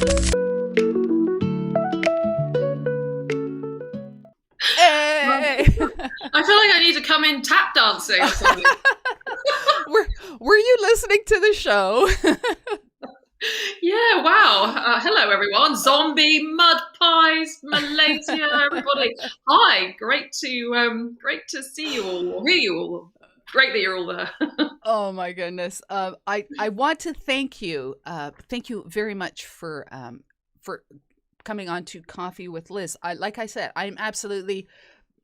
Hey! I feel like I need to come in tap dancing or something. were, were you listening to the show? Yeah, wow. Hello, everyone. Zombie, mud pies, Malaysia, everybody. Hi, great to see you all, or hear you all. Great that you're all there. Oh my goodness. I want to thank you very much for coming on to Coffee with Liz. Like I said, I'm absolutely,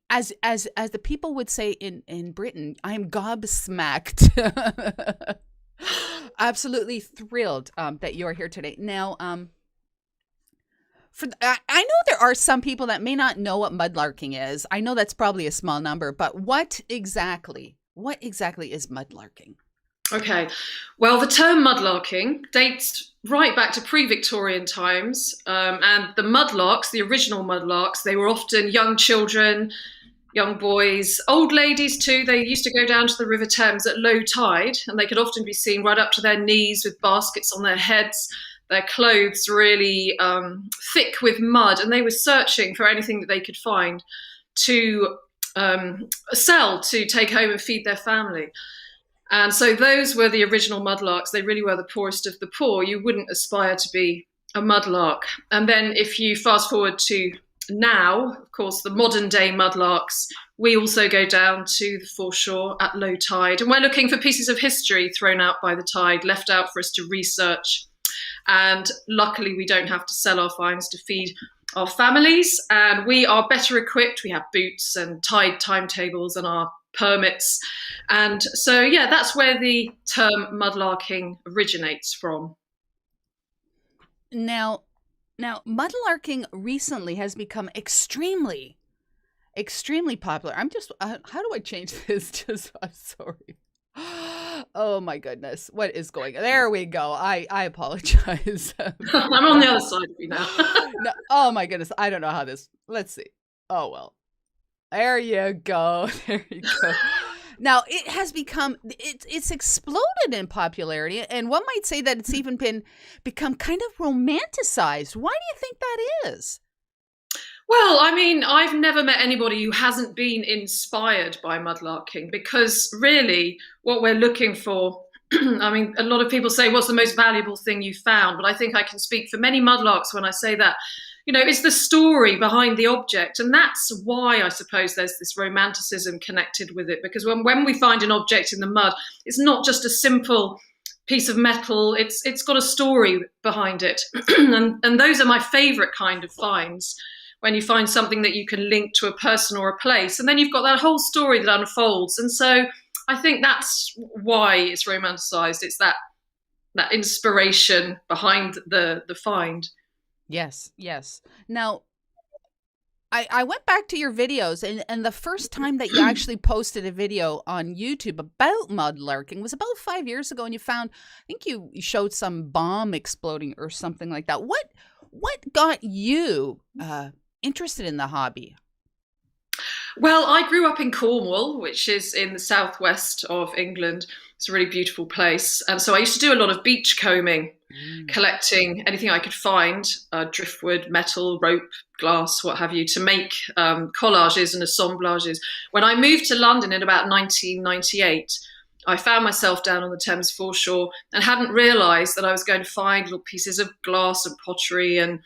as the people would say in Britain, I am gobsmacked. Absolutely thrilled that you are here today. Now, I know there are some people that may not know what mudlarking is. I know that's probably a small number, but what exactly is mudlarking? Okay, well, the term mudlarking dates right back to pre-Victorian times, and the mudlarks, the original mudlarks, they were often young children, young boys, old ladies too. They used to go down to the River Thames at low tide, and they could often be seen right up to their knees with baskets on their heads, their clothes really thick with mud, and they were searching for anything that they could find to sell, to take home and feed their family. And so those were the original mudlarks. They really were the poorest of the poor. You wouldn't aspire to be a mudlark. And then if you fast forward to now, of course, the modern day mudlarks, we also go down to the foreshore at low tide. And we're looking for pieces of history thrown out by the tide, left out for us to research. And luckily, we don't have to sell our finds to feed our families. And we are better equipped. We have boots and tide timetables and our permits. And so, yeah, that's where the term mudlarking originates from. Now, mudlarking recently has become extremely popular. How do I change this? Just, I'm sorry. Oh my goodness. What is going on? There we go. I apologize. I'm on the other side of you now. No, oh my goodness. I don't know how this, let's see. Oh, well, there you go. There you go. Now it has become it's exploded in popularity, and one might say that it's even become kind of romanticized. Why do you think that is? Well, I mean, I've never met anybody who hasn't been inspired by mudlarking because really what we're looking for, I mean, a lot of people say, what's the most valuable thing you found? But I think I can speak for many mudlarks when I say that, it's the story behind the object. And that's why I suppose there's this romanticism connected with it. Because when we find an object in the mud, it's not just a simple piece of metal, it's got a story behind it. And those are my favorite kind of finds, when you find something that you can link to a person or a place, and then you've got that whole story that unfolds. And so I think that's why it's romanticized. It's that inspiration behind the find. Yes, yes. Now, I went back to your videos, and the first time that you actually posted a video on YouTube about mudlarking was about 5 years ago, and I think you showed some bomb exploding or something like that. What got you interested in the hobby? Well, I grew up in Cornwall, which is in the southwest of England. It's a really beautiful place. And so I used to do a lot of beach combing, Mm. collecting anything I could find, driftwood, metal, rope, glass, what have you, to make collages and assemblages. When I moved to London in about 1998, I found myself down on the Thames foreshore and hadn't realised that I was going to find little pieces of glass and pottery, and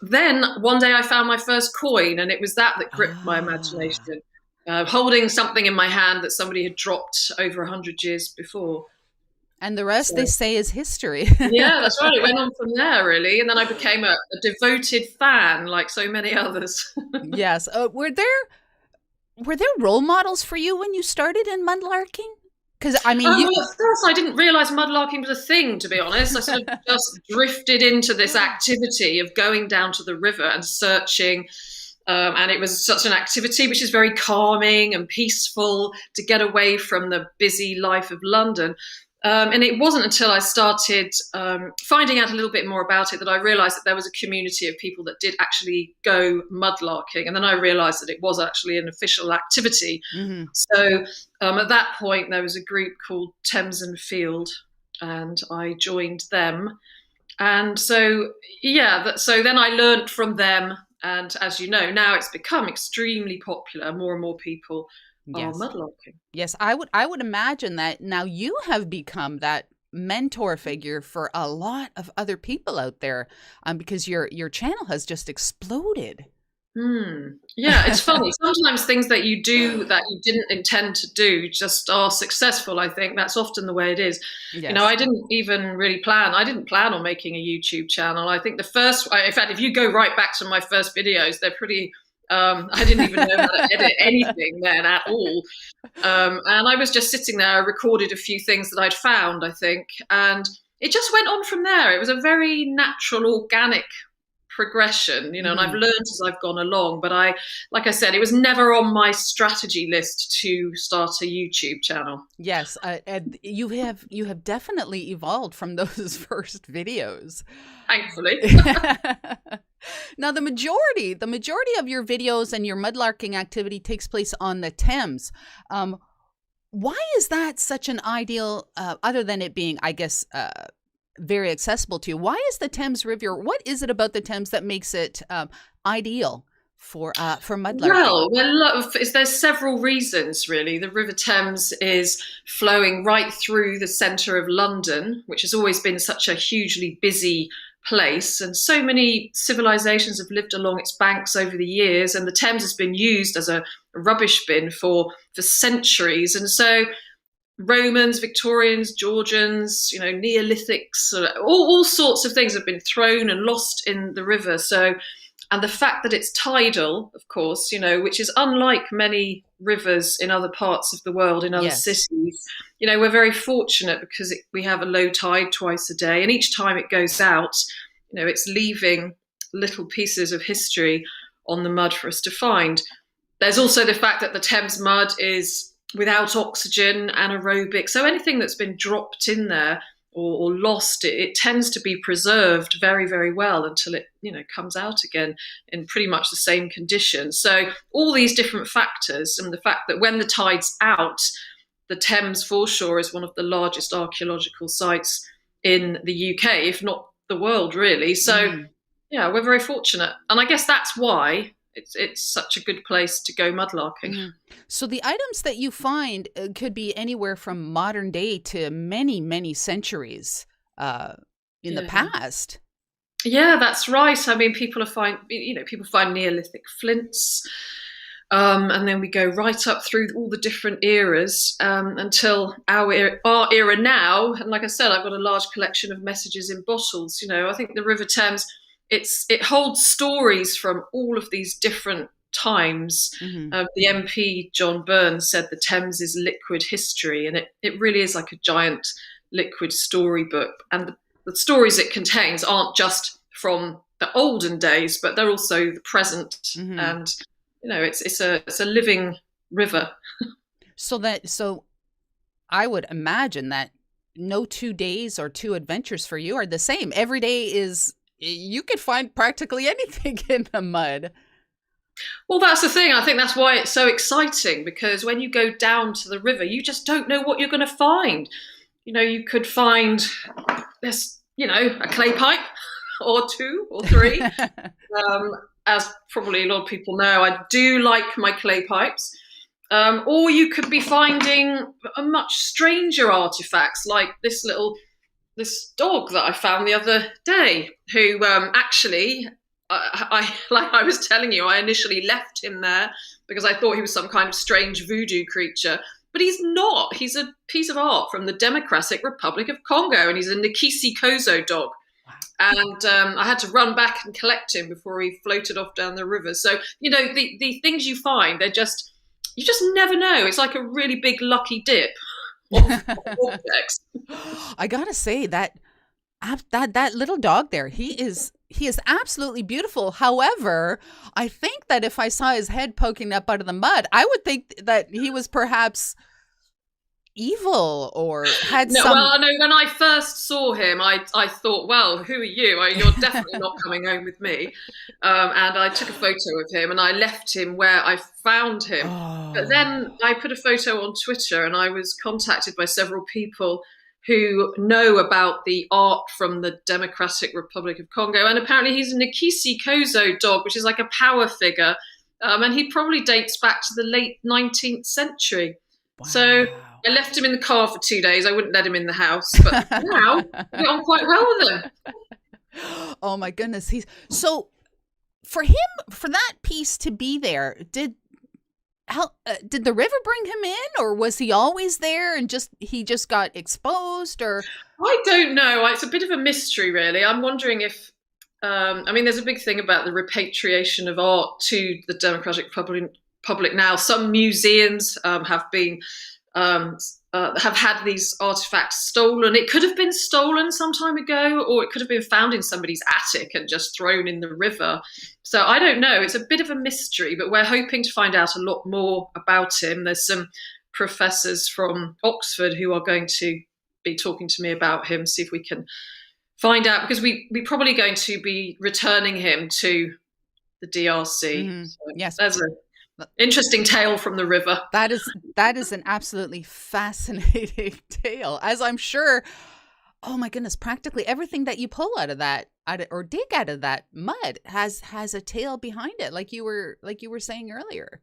then one day I found my first coin, and it was that gripped my Ah. imagination, holding something in my hand that somebody had dropped over 100 years before. And the rest, they So say, is history. yeah, that's right. It went on from there, really, and then I became a devoted fan, like so many others. Yes. Were there role models for you when you started in mudlarking? Because I mean, you. Well, at first, I didn't realise mudlarking was a thing, to be honest. I sort of just drifted into this activity of going down to the river and searching. And it was such an activity which is very calming and peaceful to get away from the busy life of London. And it wasn't until I started finding out a little bit more about it that I realised that there was a community of people that did actually go mudlarking. And then I realised that it was actually an official activity. Mhm. So at that point, there was a group called Thames and Field, and I joined them. And so, yeah, so then I learned from them. And as you know, now it's become extremely popular. More and more people are Yes. mudlarking. Yes, I would imagine that now you have become that mentor figure for a lot of other people out there, because your channel has just exploded. Hmm. Yeah, it's funny. Sometimes things that you do that you didn't intend to do just are successful. I think that's often the way it is. Yes. I didn't even really plan. I didn't plan on making a YouTube channel. I think the first, in fact, if you go right back to my first videos, they're pretty. I didn't even know how to edit anything then at all. And I was just sitting there, recorded a few things that I'd found, I think, and it just went on from there. It was a very natural, organic progression, and I've Hmm. learned as I've gone along. But like I said, it was never on my strategy list to start a YouTube channel. Yes, and you have definitely evolved from those first videos. Thankfully. Now the majority of your videos and your mudlarking activity takes place on the Thames. Um, why is that such an ideal, other than it being, I guess, very accessible to you? Why is the Thames River? What is it about the Thames that makes it ideal for mudlarking? There's several reasons, really. The River Thames is flowing right through the centre of London, which has always been such a hugely busy place, and so many civilizations have lived along its banks over the years, and the Thames has been used as a rubbish bin for centuries. And so Romans, Victorians, Georgians, Neolithics, all sorts of things have been thrown and lost in the river. So, and the fact that it's tidal, of course, which is unlike many rivers in other parts of the world, in other Yes. cities, we're very fortunate because we have a low tide twice a day. And each time it goes out, it's leaving little pieces of history on the mud for us to find. There's also the fact that the Thames mud is without oxygen, anaerobic. So anything that's been dropped in there or lost, it tends to be preserved very, very well until it, comes out again in pretty much the same condition. So all these different factors, and the fact that when the tide's out, the Thames foreshore is one of the largest archaeological sites in the UK, if not the world, really. So Mm. yeah, we're very fortunate, and I guess that's why it's such a good place to go mudlarking. Hmm. So the items that you find could be anywhere from modern day to many, many centuries uh, in the Yeah. past. Yeah, that's right. I mean, people find Neolithic flints, and then we go right up through all the different eras until our era now. And like I said, I've got a large collection of messages in bottles. I think the River Thames, it holds stories from all of these different times. Hmm. The MP John Burns said the Thames is liquid history, and it really is like a giant liquid storybook. And the stories it contains aren't just from the olden days, but they're also the present. Hmm. And it's a living river. So I would imagine that no 2 days or two adventures for you are the same. Every day is you could find practically anything in the mud. Well, that's the thing. I think that's why it's so exciting, because when you go down to the river, you just don't know what you're going to find. You could find this, a clay pipe or two or three. As probably a lot of people know, I do like my clay pipes. Or you could be finding a much stranger artifacts, like this dog that I found the other day, who actually, like I was telling you, I initially left him there because I thought he was some kind of strange voodoo creature. But he's not. He's a piece of art from the Democratic Republic of Congo, and he's a Nikisi Kozo dog. And I had to run back and collect him before he floated off down the river. So, the things you find, you just never know. It's like a really big lucky dip of objects. I gotta say that little dog there, he is absolutely beautiful. However, I think that if I saw his head poking up out of the mud, I would think that he was perhaps evil or had No, well, some. I know when I first saw him, I thought, well, who are you? You're definitely not coming home with me. And I took a photo of him and I left him where I found him. But Oh. then I put a photo on Twitter and I was contacted by several people who know about the art from the Democratic Republic of Congo. And apparently he's a Nikisi Kozo dog, which is like a power figure. And he probably dates back to the late 19th century. So Wow. I left him in the car for 2 days. I wouldn't let him in the house. But now I get on quite well with him. Oh my goodness. He's so for him, for that piece to be there, did the river bring him in, or was he always there and he just got exposed, or I don't know. It's a bit of a mystery, really. I'm wondering if, I mean, there's a big thing about the repatriation of art to the Democratic Republic now. Some museums have been have had these artifacts stolen. It could have been stolen some time ago, or it could have been found in somebody's attic and just thrown in the river. So I don't know. It's a bit of a mystery, but we're hoping to find out a lot more about him. There's some professors from Oxford who are going to be talking to me about him, see if we can find out, because we're probably going to be returning him to the DRC. mm-hmm. So Yes, there's an interesting tale from the river. that is an absolutely fascinating tale, as I'm sure. Oh my goodness, practically everything that you pull out of that, or dig out of that mud has a tale behind it, like you were saying earlier.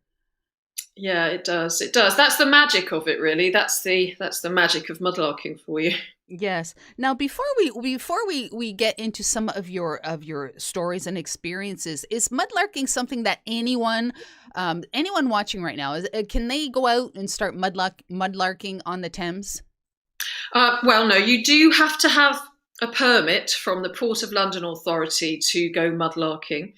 Yeah, it does. It does. That's the magic of it, really. That's the magic of mudlarking for you. Yes. Now, before we get into some of your stories and experiences, is mudlarking something that anyone watching right now, can they go out and start mudlarking on the Thames? Well, no, you do have to have a permit from the Port of London Authority to go mudlarking.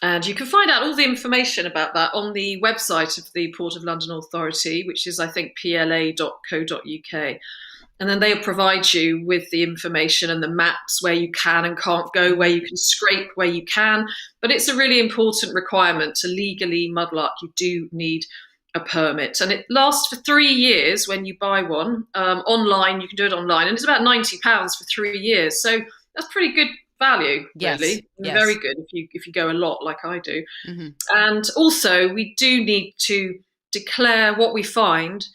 And you can find out all the information about that on the website of the Port of London Authority, which is, I think, pla.co.uk. And then they'll provide you with the information and the maps where you can and can't go, where you can scrape, where you can. But it's a really important requirement to legally mudlark. You do need a permit. And it lasts for 3 years when you buy one. Online, you can do it online. And it's about £90 for 3 years. So that's pretty good value, really. Yes. Very good if you go a lot like I do. Mm-hmm. And also, we do need to declare what we find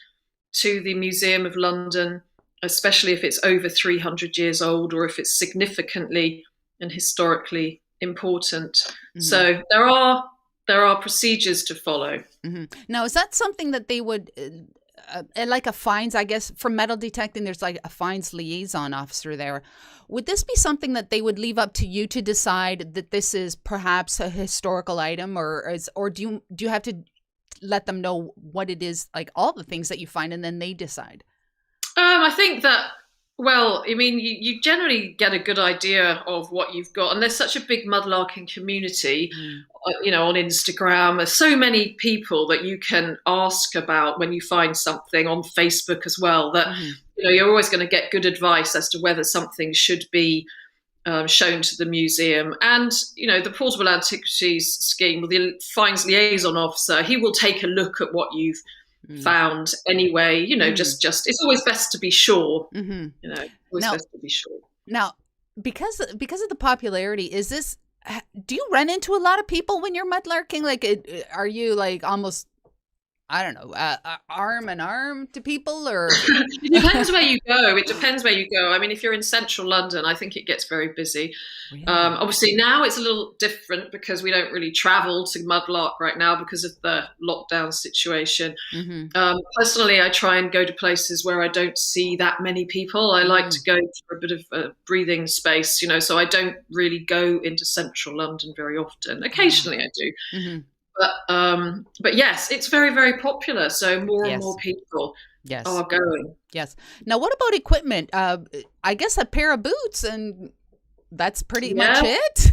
to the Museum of London, especially if it's over 300 years old or if it's significantly and historically important. Mm-hmm. So there are procedures to follow. Mm-hmm. Now, is that something that they would, like a fines, I guess, for metal detecting, there's like a fines liaison officer there. Would this be something that they would leave up to you to decide that this is perhaps a historical item, or do you have to let them know what it is, like all the things that you find, and then they decide? I think that, well, I mean, you generally get a good idea of what you've got. And there's such a big mudlarking community, on Instagram. There's so many people that you can ask about when you find something, on Facebook as well, that, you're always going to get good advice as to whether something should be shown to the museum. And, the Portable Antiquities Scheme, with the fines liaison officer, he will take a look at what you've found anyway. Just it's always best to be sure. Best to be sure. Now, because of the popularity, do you run into a lot of people when you're mudlarking? Like, are you like almost, I don't know, arm in arm to people, or? It depends where you go. It depends where you go. I mean, if you're in central London, I think it gets very busy. Really? Obviously, now it's a little different because we don't really travel to mudlark right now because of the lockdown situation. Personally, I try and go to places where I don't see that many people. I like to go for a bit of a breathing space, so I don't really go into central London very often. Occasionally I do. But yes, it's very, very popular. So more and more people are going. Yes. Now, what about equipment? I guess a pair of boots, and that's pretty much it.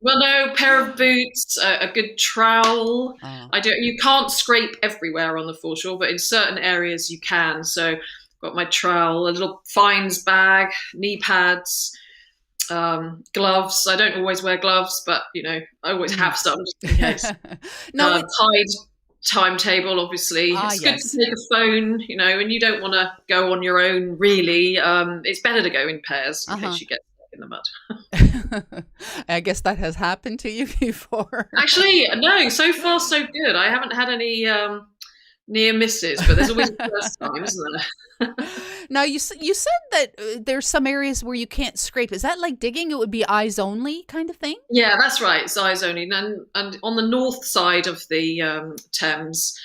Well, no, pair of boots, a good trowel. You can't scrape everywhere on the foreshore, but in certain areas you can. So I've got my trowel, a little fines bag, knee pads, gloves. I don't always wear gloves, but I always have some just in case. Tide timetable, obviously. It's good to take a phone, and you don't want to go on your own, really. It's better to go in pairs in case you get stuck in the mud. I guess that has happened to you before. Actually, no, so far so good. I haven't had any near misses, but there's always a first time, isn't there? Now you said that there's some areas where you can't scrape. Is that like digging? It would be eyes only kind of thing? Yeah, that's right. It's eyes only, and on the north side of the Thames,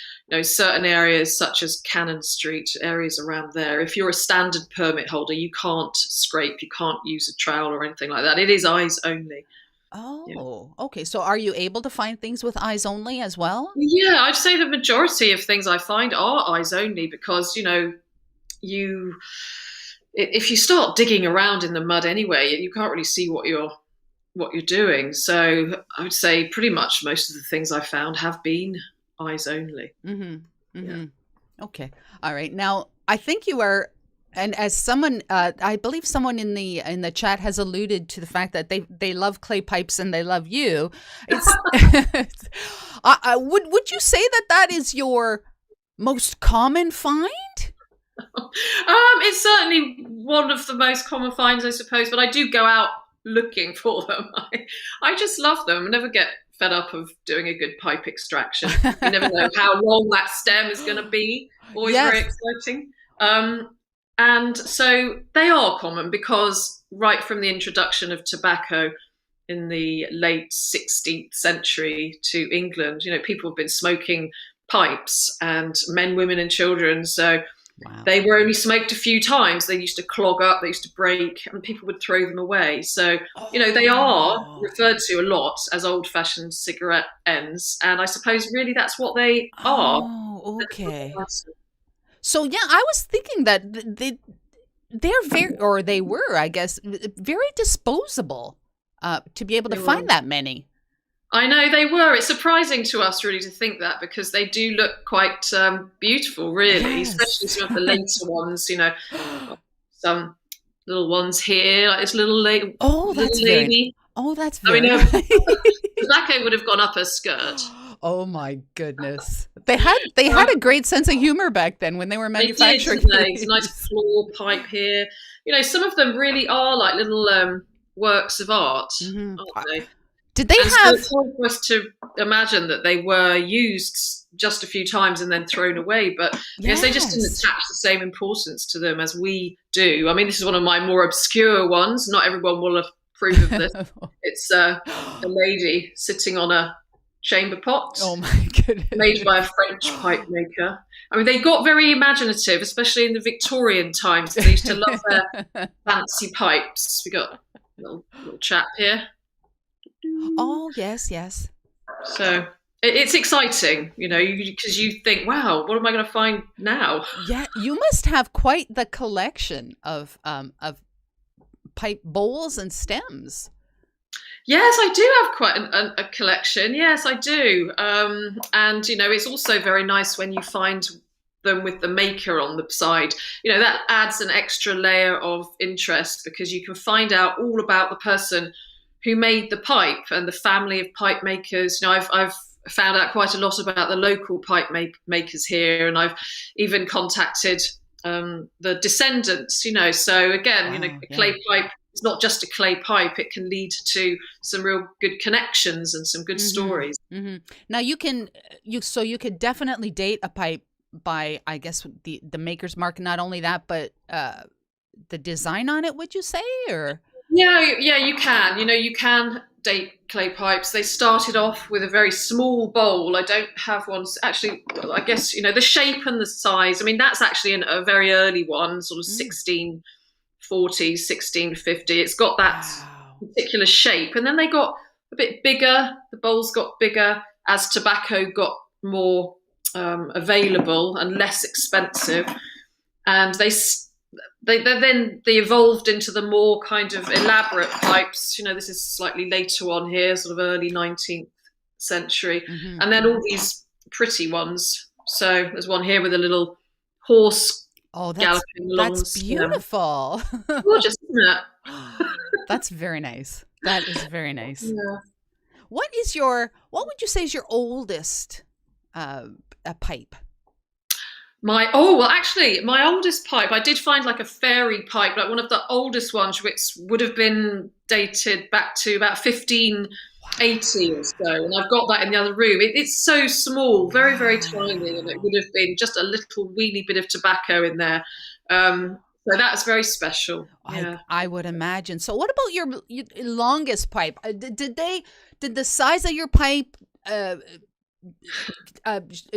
certain areas such as Cannon Street, areas around there. If you're a standard permit holder, you can't scrape, you can't use a trowel or anything like that. It is eyes only. Yeah. Oh, okay. So are you able to find things with eyes only as well? Yeah, I'd say the majority of things I find are eyes only because you if you start digging around in the mud anyway, you can't really see what you're doing. So I would say pretty much most of the things I found have been eyes only. Mm-hmm. Yeah. Mm-hmm. Okay. All right. Now, I think you are, and as someone, I believe someone in the chat has alluded to the fact that they love clay pipes and they love you. It's, would you say that that is your most common find? It's certainly one of the most common finds, I suppose, but I do go out looking for them. I just love them. I never get fed up of doing a good pipe extraction. You never know how long that stem is going to be. Always Yes. very exciting. And so they are common because right from the introduction of tobacco in the late 16th century to England, people have been smoking pipes, and men, women, and children. So Wow. they were only smoked a few times. They used to clog up, they used to break, and people would throw them away. So, they are referred to a lot as old-fashioned cigarette ends, and I suppose really that's what they are. Oh, okay. So yeah, I was thinking that they're very, or they were, I guess, very disposable to be able to find that many. I know they were. It's surprising to us, really, to think that because they do look quite beautiful, really, Yes. especially some of the later ones. Some little ones here, like this little lady. Oh, that's lady. That's very. Tobacco would have gone up her skirt. Oh my goodness! They had a great sense of humor back then when they were manufacturing. It's a nice floor pipe here. Some of them really are like little works of art, Mm-hmm. aren't they? Did they have? It's hard for us to imagine that they were used just a few times and then thrown away, but I guess they just didn't attach the same importance to them as we do. I mean, this is one of my more obscure ones. Not everyone will approve of this. It's a lady sitting on a chamber pot. Oh my goodness! Made by a French pipe maker. I mean, they got very imaginative, especially in the Victorian times. They used to love their fancy pipes. We got a little chap here. Oh, yes, yes. So it's exciting, because you think, wow, what am I going to find now? Yeah, you must have quite the collection of pipe bowls and stems. Yes, I do have quite a collection. Yes, I do. And, it's also very nice when you find them with the maker on the side. That adds an extra layer of interest because you can find out all about the person who made the pipe and the family of pipe makers. I've found out quite a lot about the local pipe makers here, and I've even contacted the descendants. So again, a clay pipe is not just a clay pipe; it can lead to some real good connections and some good stories. Mm-hmm. Now you could definitely date a pipe by, I guess, the maker's mark. Not only that, but the design on it. Would you say, or? Yeah, you can. You can date clay pipes. They started off with a very small bowl. I don't have one. Actually, I guess, the shape and the size. I mean, that's actually a very early one, sort of 1640, 1650. It's got that particular shape. And then they got a bit bigger. The bowls got bigger as tobacco got more available and less expensive. And they evolved into the more kind of elaborate pipes. This is slightly later on here, sort of early 19th century. And then all these pretty ones. So there's one here with a little horse galloping along. That's beautiful. Gorgeous, isn't it? That's very nice. That is very nice. Yeah. What would you say is your oldest pipe? Well, actually, my oldest pipe, I did find like a fairy pipe, like one of the oldest ones, which would have been dated back to about 1580 or so. And I've got that in the other room. It's so small, very, very tiny, and it Wow. would have been just a little weeny bit of tobacco in there. So that's very special. Yeah. I would imagine. So what about your longest pipe? Did the size of your pipe uh,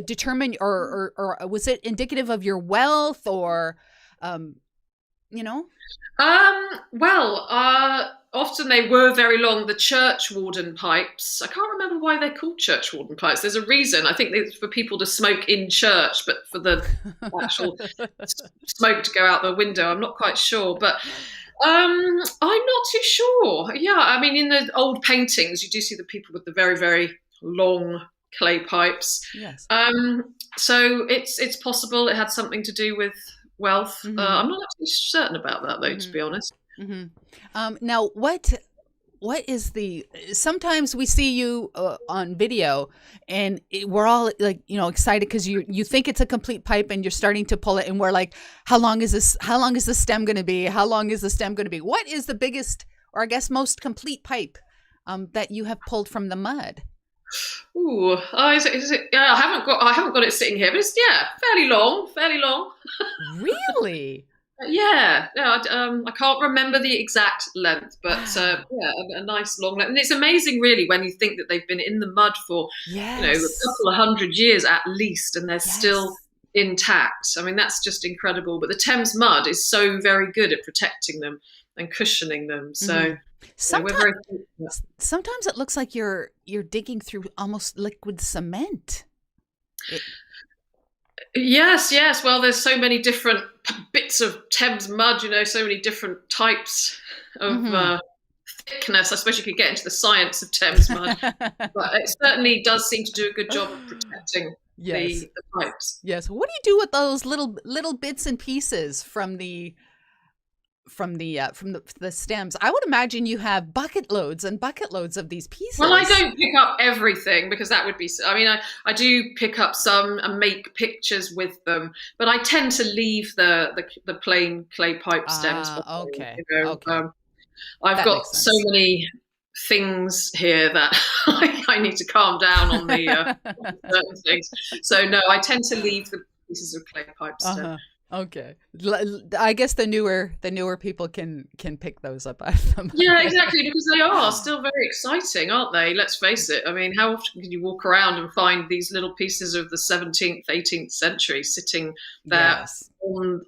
determine or was it indicative of your wealth or um you know? Well, often they were very long. The church warden pipes. I can't remember why they're called church warden pipes. There's a reason. I think it's for people to smoke in church, but for the actual smoke to go out the window, I'm not quite sure. But I'm not too sure. Yeah, I mean, in the old paintings, you do see the people with the very, very long clay pipes. Yes. So it's possible it had something to do with wealth. Mhm. I'm not actually certain about that, though, to Mhm. be honest. Mhm. Now what is the sometimes we see you on video and we're all like excited because you think it's a complete pipe and you're starting to pull it and we're like how long is the stem going to be, how long is the stem going to be, what is the biggest or I guess most complete pipe that you have pulled from the mud? Ooh, is it? Yeah, I haven't got it sitting here, but it's fairly long, fairly long. Really? Yeah. I can't remember the exact length, but Wow. yeah, a nice long length. And it's amazing, really, when you think that they've been in the mud for, a Yes. couple of hundred years at least, and they're still Yes. intact. I mean, that's just incredible. But the Thames mud is so very good at protecting them and cushioning them. So, Hmm. we're Sometimes very fortunate. sometimes it looks like you're digging through almost liquid cement. It, Yes. Well, there's so many different bits of Thames mud, so many different types of mm-hmm. thickness. I suppose you could get into the science of Thames mud, but it certainly does seem to do a good job of protecting Yes. the pipes. Yes. What do you do with those little bits and pieces from the stems? I would imagine you have bucket loads and bucket loads of these Well, I pieces. don't pick up everything because that would be. I mean, I do pick up some and make pictures with them, but I tend to leave the plain clay pipe stems Ah, behind. okay. Okay. I've That makes got so sense. many things here that I need to calm down on the certain things. So no, I tend to leave the pieces of clay pipe stem. Uh-huh. Okay. I guess the newer people can pick those up out of the Yeah, mud. exactly, because they are still very exciting, aren't they? Let's face it. I mean, how often can you walk around and find these little pieces of the 17th, 18th century sitting there Yes.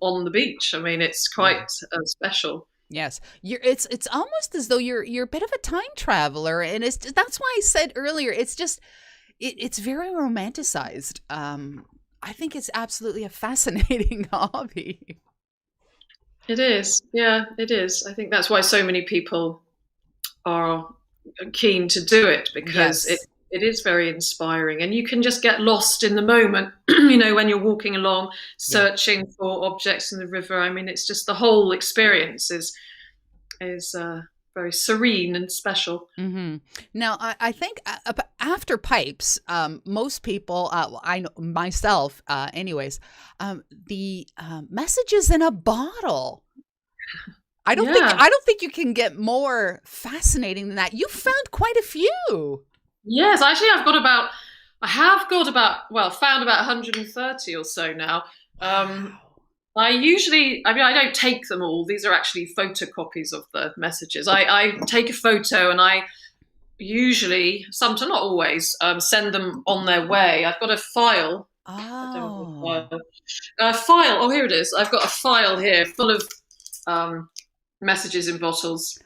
on the beach? I mean, it's quite Yes. special. Yes. It's almost as though you're a bit of a time traveler and that's why I said earlier it's very romanticized. I think it's absolutely a fascinating hobby. It is. Yeah, it is. I think that's why so many people are keen to do it because Yes. it is very inspiring and you can just get lost in the moment when you're walking along Yeah. searching for objects in the river. I mean, it's just the whole experience is very serene and special. Hmm. Now, I think after pipes, most people, well, I know myself, anyways, the messages in a bottle. Yeah. I don't think you can get more fascinating than that. You found quite a few. Yes, actually I have got about, well, found about 130 or so now. um Wow. I mean, I don't take them all. These are actually photocopies of the messages. I take a photo and I usually, sometimes, not always, send them on their way. I've got a file. I don't know Oh. what file. File. Oh, here it is. I've got a file here full of um, messages in bottles,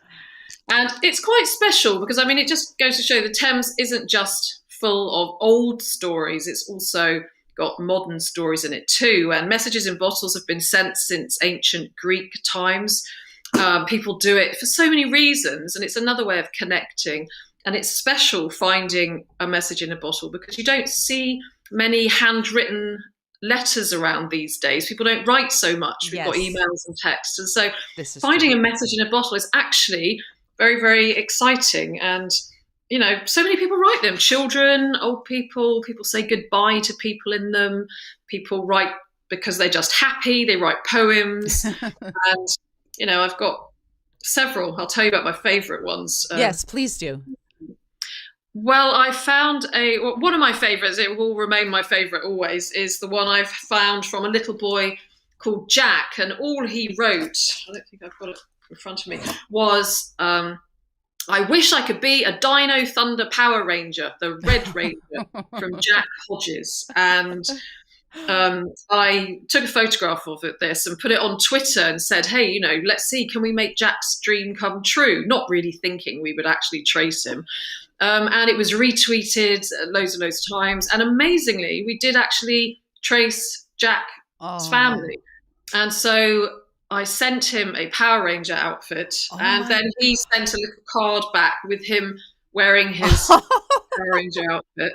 and it's quite special because I mean, it just goes to show the Thames isn't just full of old stories; it's also got modern stories in it too. And messages in bottles have been sent since ancient Greek times. People do it for so many reasons, and it's another way of connecting. And it's special finding a message in a bottle because you don't see many handwritten letters around these days. People don't write so much. We've got Yes, emails and texts. And so this is finding true. a message in a bottle is actually very, very exciting. And, so many people write them. Children, old people say goodbye to people in them. People write because they're just happy. They write poems, and I've got several. I'll tell you about my favourite ones. Yes, please do. Well, I found one of my favourites. It will remain my favourite always. Is the one I've found from a little boy called Jack, and all he wrote, I don't think I've got it in front of me, was I wish I could be a Dino Thunder Power Ranger, the Red Ranger, from Jack Hodges. And I took a photograph of this and put it on Twitter and said, hey, let's see, can we make Jack's dream come true? Not really thinking we would actually trace him. And it was retweeted loads and loads of times. And amazingly, we did actually trace Jack's family. And so I sent him a Power Ranger outfit, and then he sent a little card back with him wearing his Power Ranger outfit.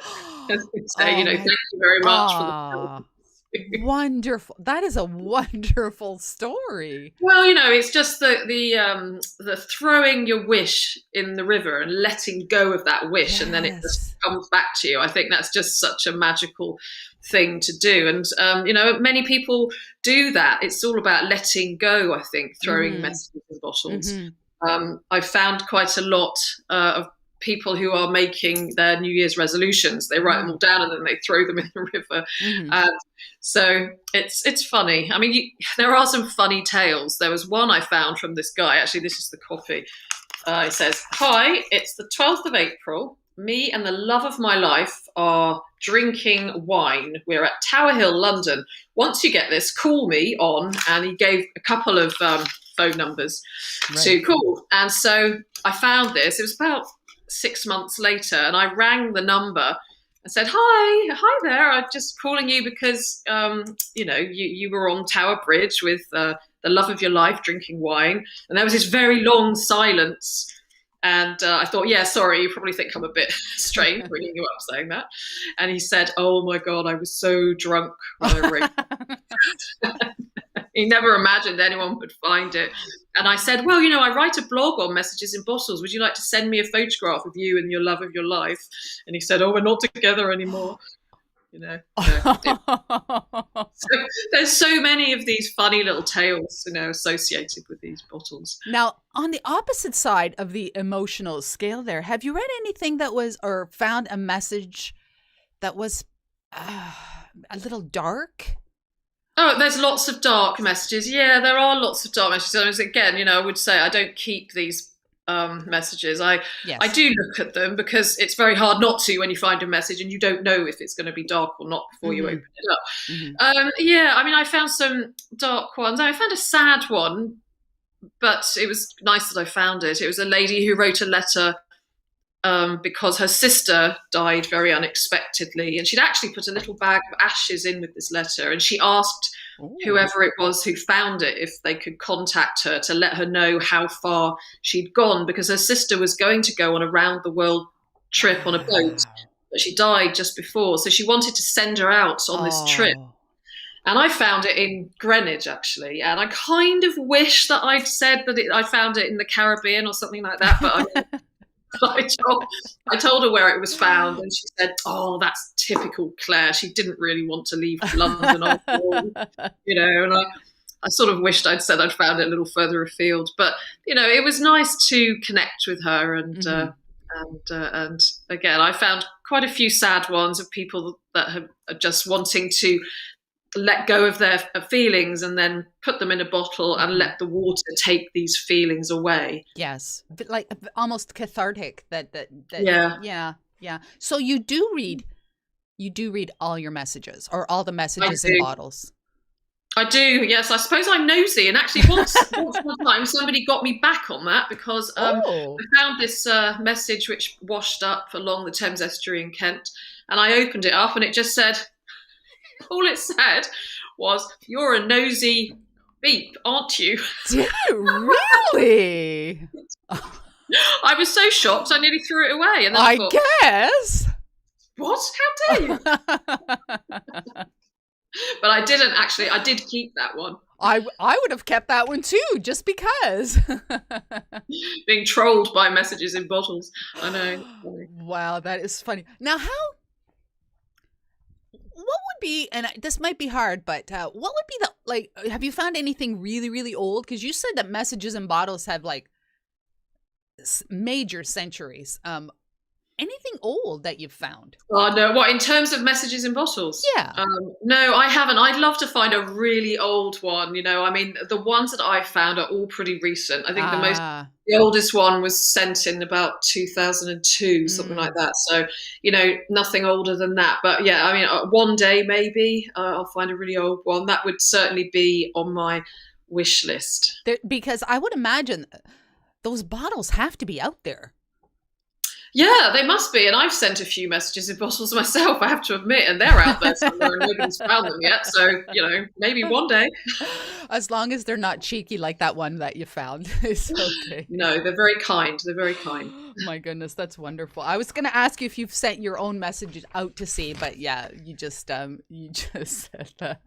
And say, thank you very much for the wonderful. That is a wonderful story. Well, it's just the throwing your wish in the river and letting go of that wish, and then it just comes back to you. I think that's just such a magical thing to do. And many people do that. It's all about letting go, I think, throwing messages in bottles. I found quite a lot of people who are making their New Year's resolutions. They write them all down and then they throw them in the river. So it's funny. I mean, there are some funny tales. There was one I found from this guy. Actually, this is the copy. It says, "Hi, it's the 12th of April. Me and the love of my life are drinking wine. We're at Tower Hill, London. Once you get this, call me on," and he gave a couple of phone numbers to call. And so I found this. It was about 6 months later, and I rang the number and said, hi there, I'm just calling you because you were on Tower Bridge with the love of your life drinking wine. And there was this very long silence, and I thought, yeah, sorry, you probably think I'm a bit strange ringing you up saying that. And he said, oh my God, I was so drunk when I rang. He never imagined anyone would find it. And I said, well, I write a blog on messages in bottles. Would you like to send me a photograph of you and your love of your life? And he said, oh, we're not together anymore. So there's so many of these funny little tales, associated with these bottles. Now, on the opposite side of the emotional scale there, have you read anything that was, or found a message that was a little dark? Oh, there's lots of dark messages. Yeah, there are lots of dark messages. Again, I would say I don't keep these messages. I do look at them because it's very hard not to when you find a message and you don't know if it's going to be dark or not before you open it up. Yeah, I mean, I found some dark ones. I found a sad one, but it was nice that I found it. It was a lady who wrote a letter because her sister died very unexpectedly, and she'd actually put a little bag of ashes in with this letter, and she asked whoever it was who found it if they could contact her to let her know how far she'd gone, because her sister was going to go on a round the world trip on a boat, but she died just before, so she wanted to send her out on this trip. And I found it in Greenwich, actually, and I kind of wish that I'd said that I found it in the Caribbean or something like that, but I told her where it was found, and she said, oh, that's typical Claire. She didn't really want to leave London after all, and I sort of wished I'd said I'd found it a little further afield. But, it was nice to connect with her. And again, I found quite a few sad ones of people that are just wanting to let go of their feelings and then put them in a bottle and let the water take these feelings away. Yes, like almost cathartic. Yeah. So you do read all your messages, or all the messages in bottles? I do, yes. I suppose I'm nosy, and actually once one time somebody got me back on that because I found this message which washed up along the Thames estuary in Kent, and I opened it up and it just said, all it said was, "You're a nosy beep, aren't you?" Did it really? I was so shocked I nearly threw it away. And then I thought, guess. What? How dare you? But I didn't actually. I did keep that one. I would have kept that one too, just because. Being trolled by messages in bottles. I know. Wow, that is funny. Now, what would be, and this might be hard, but what would be the, like, have you found anything really, really old? Because you said that messages in bottles have like major centuries. Anything old that you've found? Oh no! What in terms of messages in bottles? Yeah. No, I haven't. I'd love to find a really old one. I mean, the ones that I found are all pretty recent. I think Ah. the oldest one was sent in about 2002, something like Mm. that. So, nothing older than that. But yeah, I mean, one day maybe I'll find a really old one. That would certainly be on my wish list. Because I would imagine those bottles have to be out there. Yeah, they must be. And I've sent a few messages in bottles myself, I have to admit, and they're out there somewhere and nobody's found them yet. So, maybe one day. As long as they're not cheeky like that one that you found, it's okay. No, they're very kind. They're very kind. My goodness, that's wonderful. I was going to ask you if you've sent your own messages out to sea, but yeah, you just said that.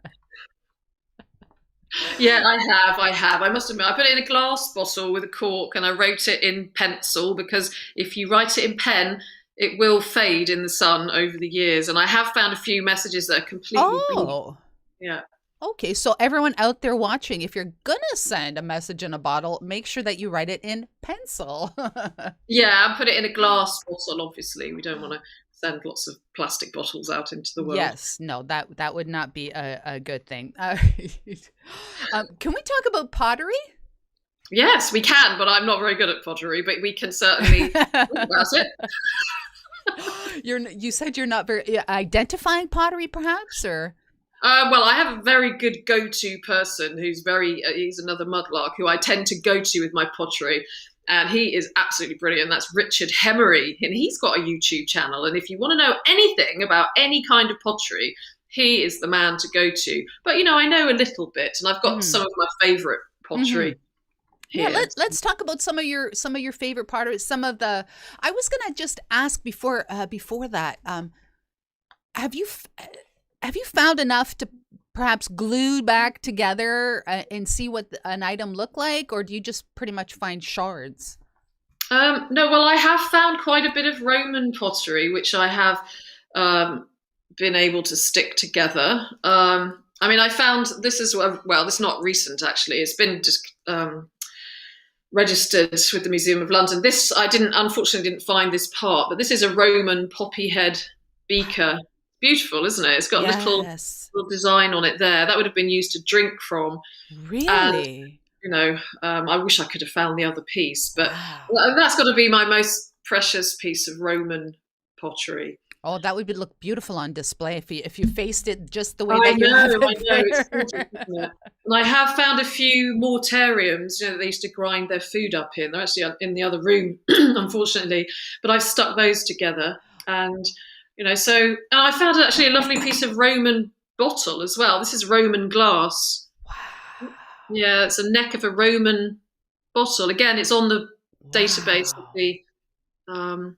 Yeah, I have. I must admit, I put it in a glass bottle with a cork and I wrote it in pencil because if you write it in pen, it will fade in the sun over the years. And I have found a few messages that are completely bleak. Oh, Yeah. okay. So everyone out there watching, if you're going to send a message in a bottle, make sure that you write it in pencil. Yeah, and put it in a glass bottle, obviously. We don't want to send lots of plastic bottles out into the world. Yes, no, that would not be a good thing. Can we talk about pottery? Yes, we can, but I'm not very good at pottery, but we can certainly talk about it. You said you're not very identifying pottery, perhaps, or Well, I have a very good go-to person he's another mudlark who I tend to go to with my pottery. And he is absolutely brilliant. That's Richard Hemery. And he's got a YouTube channel. And if you want to know anything about any kind of pottery, he is the man to go to. But, I know a little bit. And I've got some of my favorite pottery yeah. here. Let's talk about some of your favorite pottery. Some of the. I was gonna just ask before that. Have you found enough to perhaps glue back together and see what an item looked like, or do you just pretty much find shards? No, well, I have found quite a bit of Roman pottery, which I have been able to stick together. I mean, I found this is well, this is not recent actually. It's been just registered with the Museum of London. This I unfortunately didn't find this part, but this is a Roman poppy head beaker. Beautiful, isn't it? It's got a little design on it there. That would have been used to drink from. Really? And, I wish I could have found the other piece, but Wow. that's got to be my most precious piece of Roman pottery. Oh, that would look beautiful on display if you faced it just the way I that you have know, I it know. It's there. gorgeous, isn't it? And I have found a few mortariums, that they used to grind their food up in. They're actually in the other room, unfortunately, but I've stuck those together. And and I found actually a lovely piece of Roman bottle as well. This is Roman glass. Wow. Yeah, it's a neck of a Roman bottle. Again, it's on the database of Wow. the. There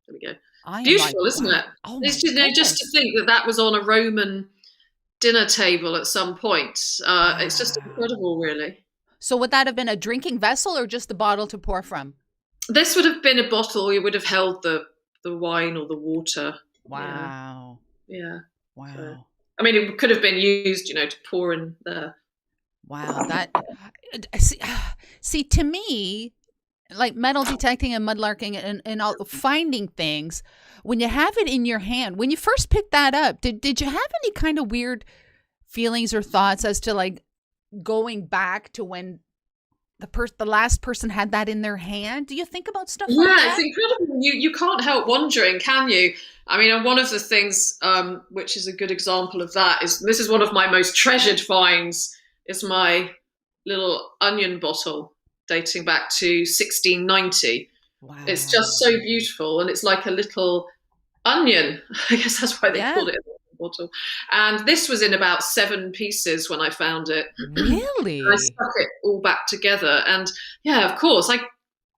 we go. I am like, Beautiful, isn't wow. it? Oh It's my just to goodness. think that was on a Roman dinner table at some point. It's just Wow. incredible, really. So would that have been a drinking vessel or just a bottle to pour from? This would have been a bottle. It would have held the wine or the water. Yeah, Wow. yeah. So, Wow. I mean, it could have been used, to pour in there. Wow. That see, see to me, like metal detecting and mudlarking and all, finding things, when you have it in your hand, when you first picked that up, did you have any kind of weird feelings or thoughts as to like going back to when the last person had that in their hand? Do you think about stuff like Yeah, it's that? incredible. You can't help wondering, can you? I mean, and one of the things, which is a good example of that, is this is one of my most treasured finds. Is my little onion bottle dating back to 1690. It's just Wow. so beautiful, and it's like a little onion. I guess that's why they Yeah. called it a bottle. And this was in about 7 pieces when I found it. I Really? stuck it all back together, and yeah, of course,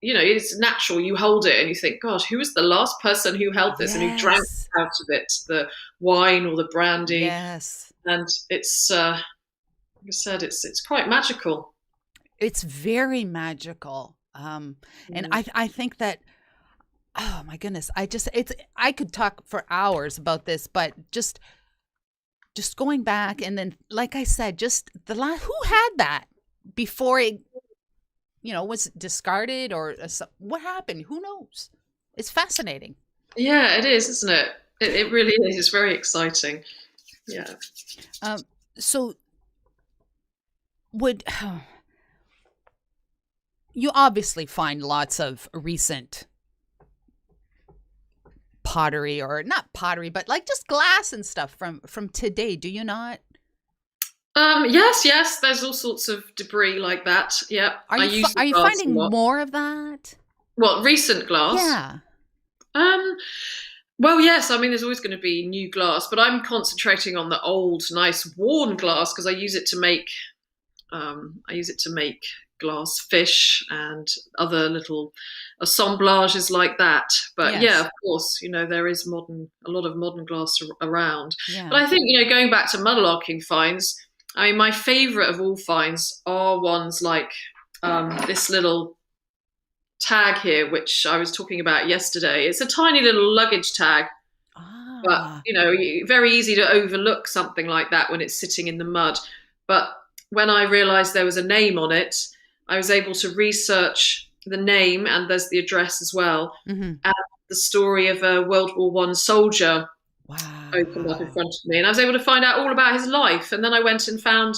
it's natural. You hold it and you think, God, who was the last person who held this and who drank Yes. out of it, the wine or the brandy? Yes. And it's, like I said, it's quite magical. It's very magical. And Mm. I think that, oh my goodness, I could talk for hours about this, but just just going back, and then, like I said, just the last, who had that before it, was discarded, or what happened? Who knows? It's fascinating. Yeah, it is, isn't it? It really is. It's very exciting. Yeah. So would you obviously find lots of recent pottery, or not pottery, but like just glass and stuff from today, do you not? Yes. There's all sorts of debris like that. Yeah, I use the are you glass a finding lot. more of that? What, recent glass? Yeah. Um, well, yes. I mean, there's always going to be new glass, but I'm concentrating on the old, nice, worn glass because I use it to make. I use it to make glass fish and other little assemblages like that. But Yes. yeah, of course, there is a lot of modern glass around. Yeah. But I think, going back to mudlarking finds, I mean, my favourite of all finds are ones like this little tag here, which I was talking about yesterday. It's a tiny little luggage tag, but Ah. very easy to overlook something like that when it's sitting in the mud. But when I realised there was a name on it, I was able to research the name, and there's the address as well, Mm-hmm. and the story of a World War One soldier Wow. opened up in front of me, and I was able to find out all about his life. And then I went and found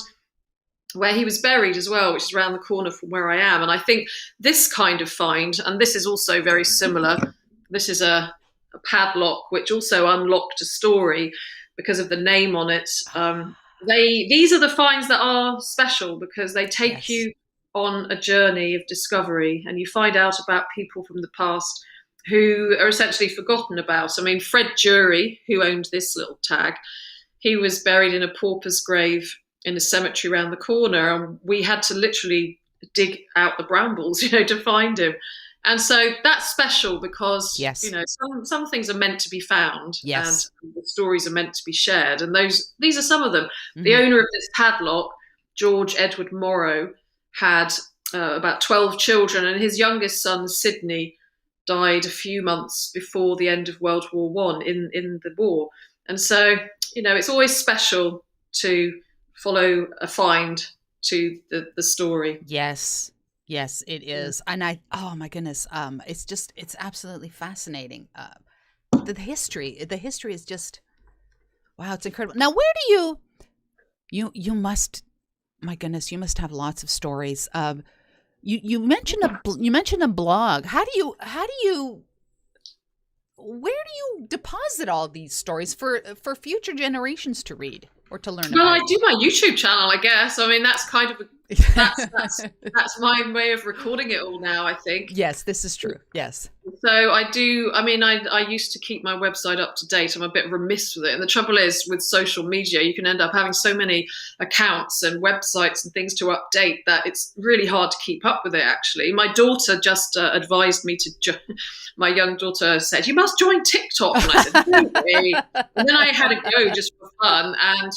where he was buried as well, which is around the corner from where I am. And I think this kind of find, and this is also very similar, this is a padlock which also unlocked a story because of the name on it. These are the finds that are special because they take you on a journey of discovery, and you find out about people from the past who are essentially forgotten about. I mean, Fred Jury, who owned this little tag, he was buried in a pauper's grave in a cemetery around the corner, and we had to literally dig out the brambles, to find him. And so that's special because, some things are meant to be found, and the stories are meant to be shared. And these are some of them. Mm-hmm. The owner of this padlock, George Edward Morrow, had about 12 children, and his youngest son, Sidney, died a few months before the end of World War One in the war. And so, it's always special to follow a find to the story. Yes, it is. And oh my goodness, it's absolutely fascinating. The history is just, wow, it's incredible. Now, where do you must, my goodness, you must have lots of stories. You mentioned a blog. Where do you deposit all these stories for future generations to read or to learn about? Well, I do my YouTube channel, I guess. I mean, that's kind of that's my way of recording it all now, I think. Yes, this is true. Yes. So I do. I mean, I used to keep my website up to date. I'm a bit remiss with it, and the trouble is with social media, you can end up having so many accounts and websites and things to update that it's really hard to keep up with it. Actually, my daughter just advised me to. My young daughter said, "You must join TikTok," and I said, "No way." And then I had a go just for fun, and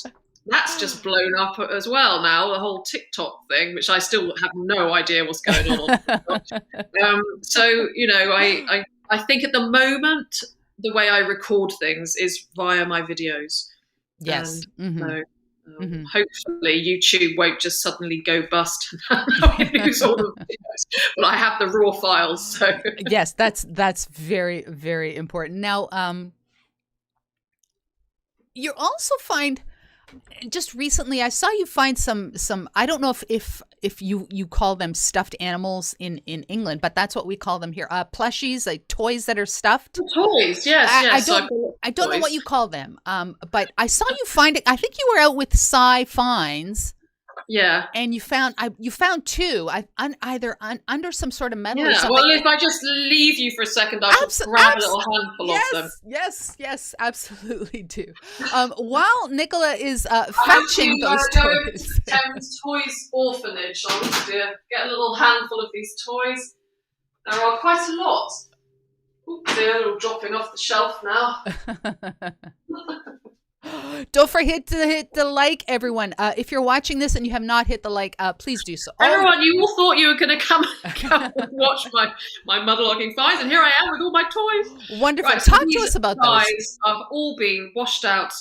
that's just blown up as well now, the whole TikTok thing, which I still have no idea what's going on so, I think at the moment, the way I record things is via my videos. Yes. And so, hopefully YouTube won't just suddenly go bust and I lose all the videos, but I have the raw files. So yes, that's very, very important. Now, you also find, just recently I saw you find some I don't know if you call them stuffed animals in England, but that's what we call them here. Plushies, like toys that are stuffed. Toys, yes. I don't know what you call them. But I saw you find it. I think you were out with Sci Finds. Yeah. And you found two, either under some sort of metal or something. Well, if I just leave you for a second, I can grab a little handful of them. Yes, absolutely do. While Nicola is fetching those toys. Thames Toys Orphanage. I want to get a little handful of these toys. There are quite a lot. Oops, they're all dropping off the shelf now. Don't forget to hit the like, everyone. If you're watching this and you have not hit the like, please do so. Everyone, you all thought you were going to come and watch my mudlarking finds, and here I am with all my toys. Wonderful. Right, talk to us about those. Toys have all been washed out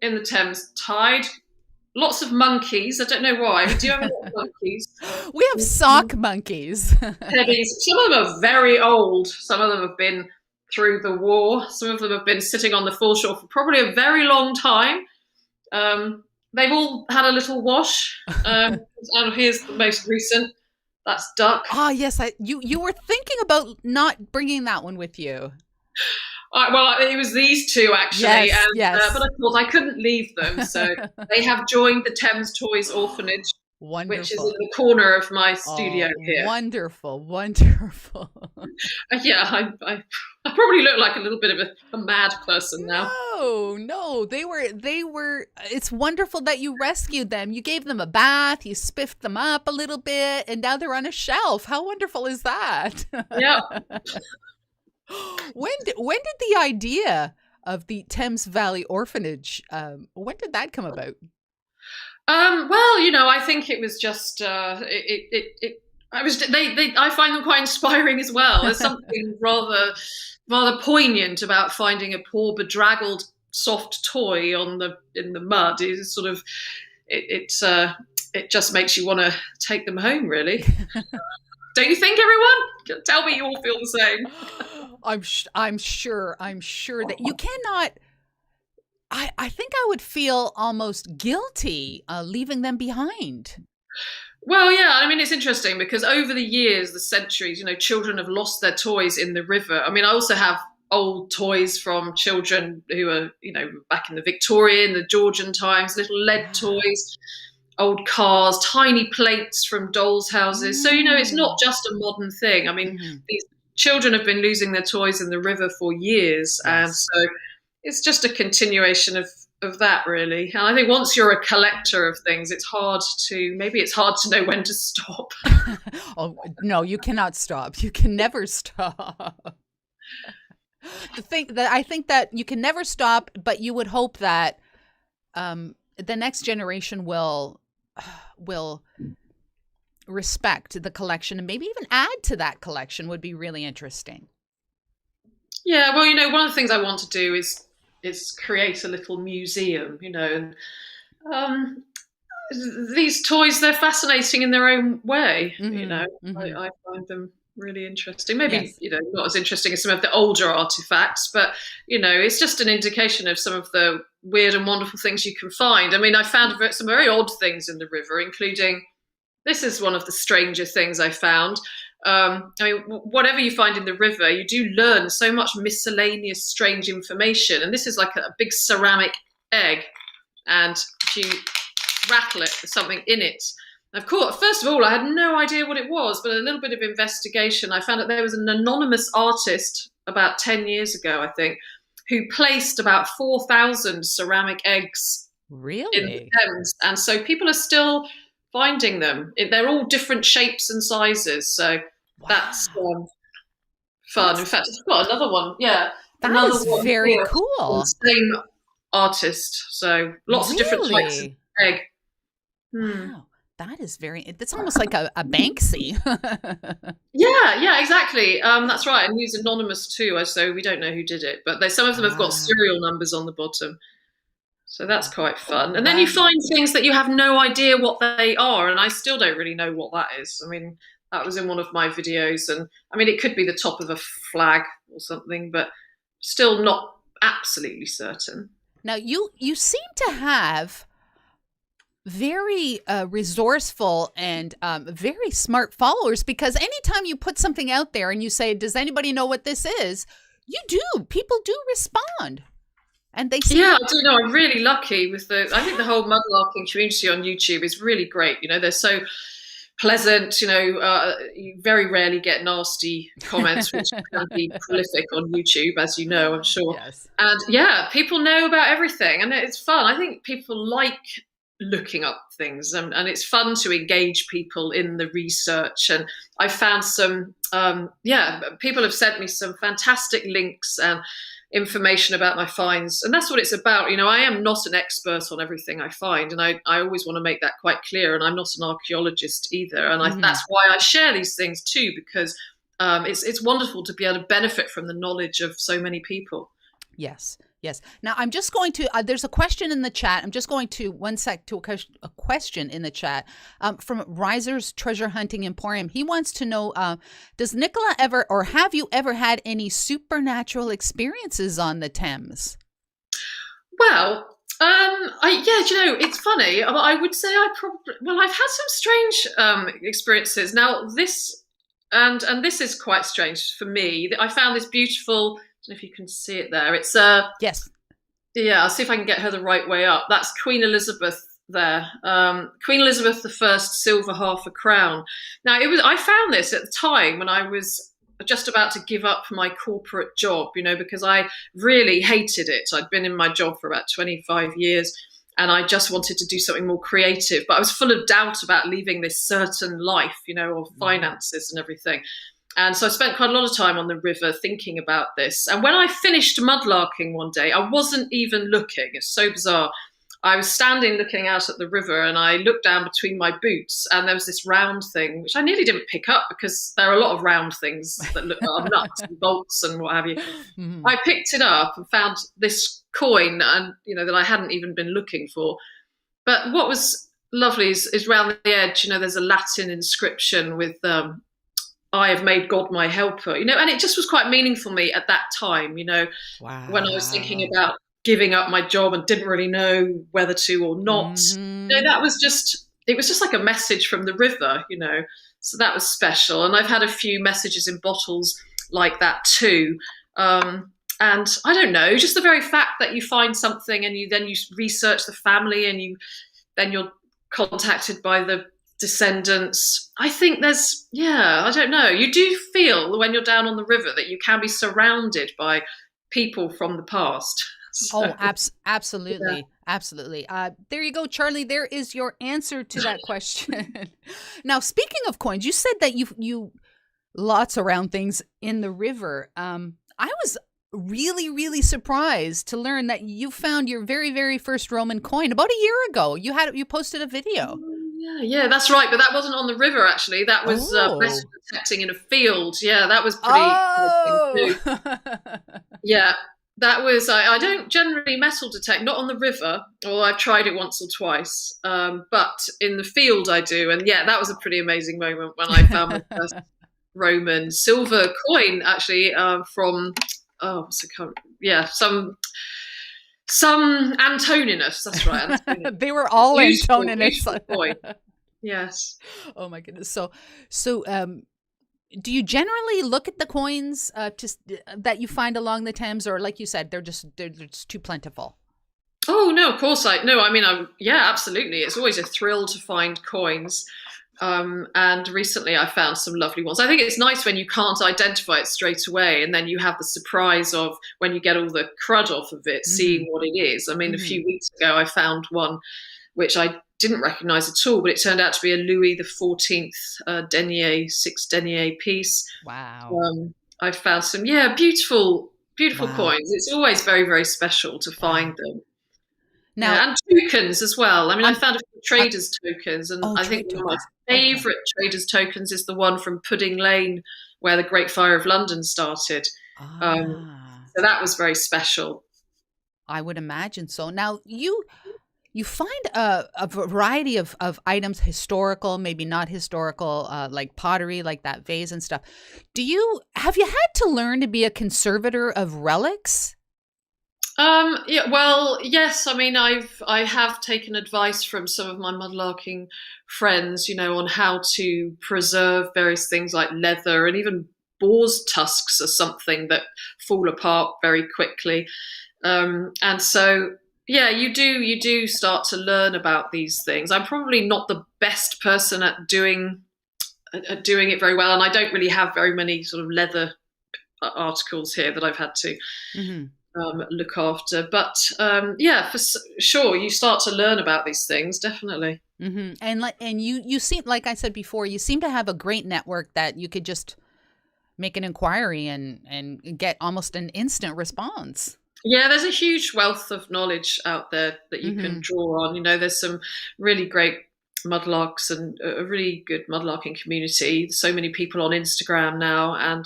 in the Thames tide. Lots of monkeys. I don't know why. Do you have a lot of monkeys? We have sock monkeys. Teddies. Some of them are very old. Some of them have been through the war. Some of them have been sitting on the foreshore for probably a very long time. They've all had a little wash. And here's the most recent. That's duck. Ah, yes, you were thinking about not bringing that one with you. Well, it was these two actually, Yes, and yes. but I thought I couldn't leave them, so they have joined the Thames Toys Orphanage, which is in Wonderful. the corner of my studio Oh, here. wonderful, wonderful. Yeah, I probably look like a little bit of a mad person now. No, no, they were, it's wonderful that you rescued them. You gave them a bath, you spiffed them up a little bit, and now they're on a shelf. How wonderful is that? Yeah. When did the idea of the Thames Valley Orphanage, when did that come about? Well, I think it was just I was I find them quite inspiring as well. There's something rather poignant about finding a poor bedraggled soft toy in the mud. It's sort of it just makes you want to take them home, really. Don't you think, everyone? Tell me you all feel the same. I'm sure that you cannot. I think I would feel almost guilty leaving them behind. Well, yeah, I mean, it's interesting because over the years, the centuries, children have lost their toys in the river. I mean, I also have old toys from children who are, back in the Victorian, the Georgian times, little lead Yeah. toys, old cars, tiny plates from dolls' houses. So, it's Mm. not just a modern thing. I mean, Hmm. these children have been losing their toys in the river for years. And Yes. so it's just a continuation of that, really. And I think once you're a collector of things, maybe it's hard to know when to stop. Oh no, you cannot stop. You can never stop. I think that you can never stop, but you would hope that the next generation will respect the collection and maybe even add to that collection would be really interesting. Yeah, well, one of the things I want to do is create a little museum, and um, these toys, they're fascinating in their own way. Hmm. Hmm. I find them really interesting. Maybe, Yes. not as interesting as some of the older artifacts, but, it's just an indication of some of the weird and wonderful things you can find. I mean, I found some very odd things in the river, including this is one of the stranger things I found. I mean, whatever you find in the river, you do learn so much miscellaneous, strange information. And this is like a big ceramic egg, and if you rattle it, there's something in it. Of course, first of all, I had no idea what it was, but a little bit of investigation, I found that there was an anonymous artist about 10 years ago, I think, who placed about 4,000 ceramic eggs in the Really? Thames. And so people are still finding them. They're all different shapes and sizes. So that's Wow. fun. In That's fact, I've got another one. Yeah, that another is one very here from cool. the same artist. So lots of different types of Really? egg. Hmm. Wow. That is very, it's almost like a Banksy. Yeah, exactly. That's right. And he's anonymous too, so we don't know who did it. But some of them have got Ah, serial numbers on the bottom. So that's quite fun. And then you that find things that you have no idea what they are. And I still don't really know what that is. I mean, that was in one of my videos. And I mean, it could be the top of a flag or something, but still not absolutely certain. now you seem to have very resourceful and very smart followers because anytime you put something out there and you say, "Does anybody know what this is?" You do. People do respond, and they seem Yeah, to. I do know. I'm really lucky with I think the whole mudlarking community on YouTube is really great. They're so pleasant. You very rarely get nasty comments, which can be prolific on YouTube, as you know, I'm sure. Yes. And yeah, people know about everything, and it's fun. I think people like looking up things, and it's fun to engage people in the research. And I found people have sent me some fantastic links and information about my finds, and that's what it's about. I am not an expert on everything I find, and I always want to make that quite clear, and I'm not an archaeologist either, and Hmm. that's why I share these things too, because it's wonderful to be able to benefit from the knowledge of so many people. Yes. Yes. Now I'm just going to. There's a question in the chat. I'm just going to one sec to a question in the chat from Riser's Treasure Hunting Emporium. He wants to know: does Nicola ever, or have you ever had any supernatural experiences on the Thames? Well, yeah, do you know, it's funny. I would say I probably, well, I've had some strange experiences. Now, and this is quite strange for me. I found this beautiful. I don't know if you can see it there. It's Yes. yeah. I'll see if I can get her the right way up. That's Queen Elizabeth there. Queen Elizabeth the First silver half a crown. Now, it was. I found this at the time when I was just about to give up my corporate job, because I really hated it. I'd been in my job for about 25 years and I just wanted to do something more creative. But I was full of doubt about leaving this certain life, of finances and everything. And so I spent quite a lot of time on the river thinking about this. And when I finished mudlarking one day, I wasn't even looking. It's so bizarre. I was standing looking out at the river and I looked down between my boots and there was this round thing, which I nearly didn't pick up because there are a lot of round things that look are nuts and bolts and what have you. Mm-hmm. I picked it up and found this coin and that I hadn't even been looking for. But what was lovely is round the edge, there's a Latin inscription with I have made God my helper, and it just was quite meaningful for me at that time, wow. When I was thinking about giving up my job and didn't really know whether to or not. Mm-hmm. That was it was just like a message from the river, so that was special. And I've had a few messages in bottles like that too. And I don't know, just the very fact that you find something and you research the family and you're contacted by the descendants. I think I don't know. You do feel when you're down on the river that you can be surrounded by people from the past. So, absolutely. Yeah. Absolutely. There you go, Charlie. There is your answer to that question. Now, speaking of coins, you said that you lots around things in the river. I was really, really surprised to learn that you found your very, very first Roman coin about a year ago. You posted a video. Yeah, that's right. But that wasn't on the river, actually. That was metal detecting in a field. Yeah, that was pretty too. Yeah. That was, I don't generally metal detect, not on the river, or I've tried it once or twice, but in the field I do. And yeah, that was a pretty amazing moment when I found my first Roman silver coin, actually, from, some Antoninus, that's right. Antoninus. They were all Antoninus. Coin. Yes. Oh my goodness. So, do you generally look at the coins that you find along the Thames, or like you said, they're just too plentiful? Oh no, of course absolutely. It's always a thrill to find coins. And recently I found some lovely ones. I think it's nice when you can't identify it straight away, and then you have the surprise of when you get all the crud off of it, seeing what it is. I mean, a few weeks ago I found one which I didn't recognize at all, but it turned out to be a Louis XIV denier, 6 denier piece. Wow. I found some, beautiful coins. It's always very, very special to find them. Now, and tokens as well. I mean, I found a few traders' tokens, and I think one of my favorite traders' tokens is the one from Pudding Lane, where the Great Fire of London started. So that was very special. I would imagine so. Now, you find a variety of items, historical, maybe not historical, like pottery, like that vase and stuff. Have you had to learn to be a conservator of relics? Well, yes. I mean, I have taken advice from some of my mudlarking friends, on how to preserve various things like leather, and even boar's tusks are something that fall apart very quickly. And so, yeah, you do start to learn about these things. I'm probably not the best person at doing it very well, and I don't really have very many sort of leather articles here that I've had to look after. But for sure, you start to learn about these things, definitely. Mm-hmm. And you seem, like I said before, you seem to have a great network that you could just make an inquiry and get almost an instant response. Yeah, there's a huge wealth of knowledge out there that you can draw on. There's some really great mudlarks and a really good mudlarking community. So many people on Instagram now, and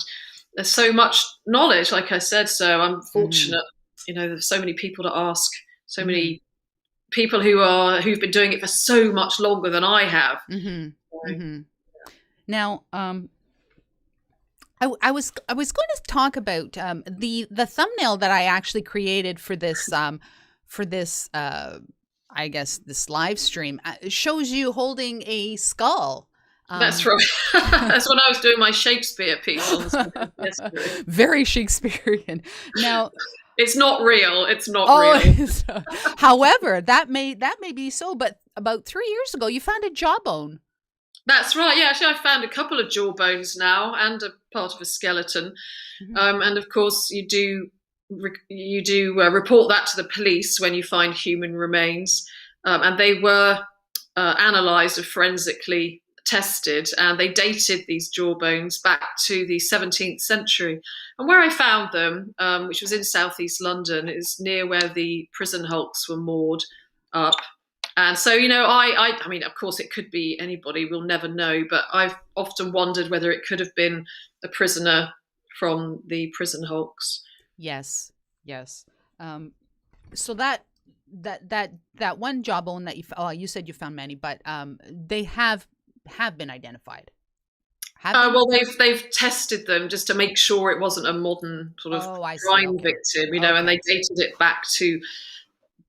there's so much knowledge, like I said, so I'm fortunate there's so many people to ask, so Mm-hmm. many people who've been doing it for so much longer than I have. Mm-hmm. Mm-hmm. Now, I was going to talk about the thumbnail that I actually created for this I guess this live stream shows you holding a skull. That's Um, right. That's when I was doing my Shakespeare piece on the yesterday. very Shakespearean. Now, It's not real. It's not oh, real. however, that may be so. But about 3 years ago, you found a jawbone. That's right. Yeah, actually, I found a couple of jaw bones now and a part of a skeleton. Mhm. And of course, you do report that to the police when you find human remains, and they were analysed and forensically tested, and they dated these jaw bones back to the 17th century. And where I found them, which was in southeast London, is near where the prison hulks were moored up. And so, I mean, of course, it could be anybody. We'll never know. But I've often wondered whether it could have been a prisoner from the prison hulks. Yes, yes. So that one jawbone that you said you found many, but they have been identified. Have been? Well, they've tested them just to make sure it wasn't a modern sort of Oh, I see. crime Okay. victim, and Okay. they dated it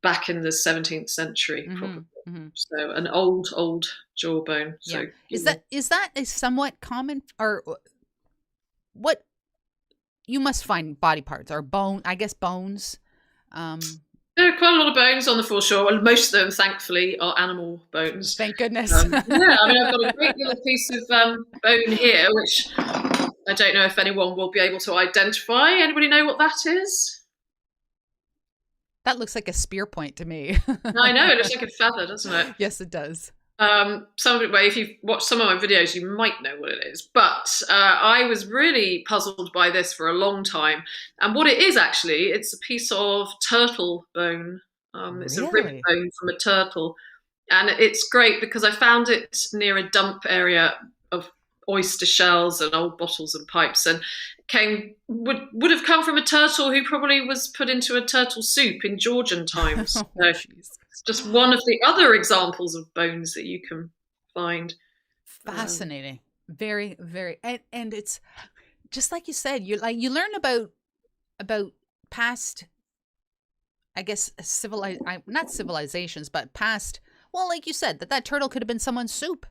back in the 17th century, Mm-hmm. probably. Mm-hmm. So an old jawbone. Yeah. So Is that a somewhat common or what you must find body parts or bone, I guess bones. Um there are quite a lot of bones on the foreshore. Well, most of them, thankfully, are animal bones. Thank goodness. Yeah, I mean, I've got a great little piece of bone here, which I don't know if anyone will be able to identify. Anybody know what that is? That looks like a spear point to me. I know, it looks like a feather, doesn't it? Yes, it does. If you've watched some of my videos, you might know what it is. But I was really puzzled by this for a long time. And what it is actually, it's a piece of turtle bone. It's a rib Really? bone from a turtle. And it's great because I found it near a dump area of oyster shells and old bottles and pipes, and would have come from a turtle who probably was put into a turtle soup in Georgian times. Oh, So jeez. it's just one of the other examples of bones that you can find. Um, Fascinating. Very, very, and it's just like you said. You learn about past, I guess, not civilizations, but past. Well, like you said, that turtle could have been someone's soup.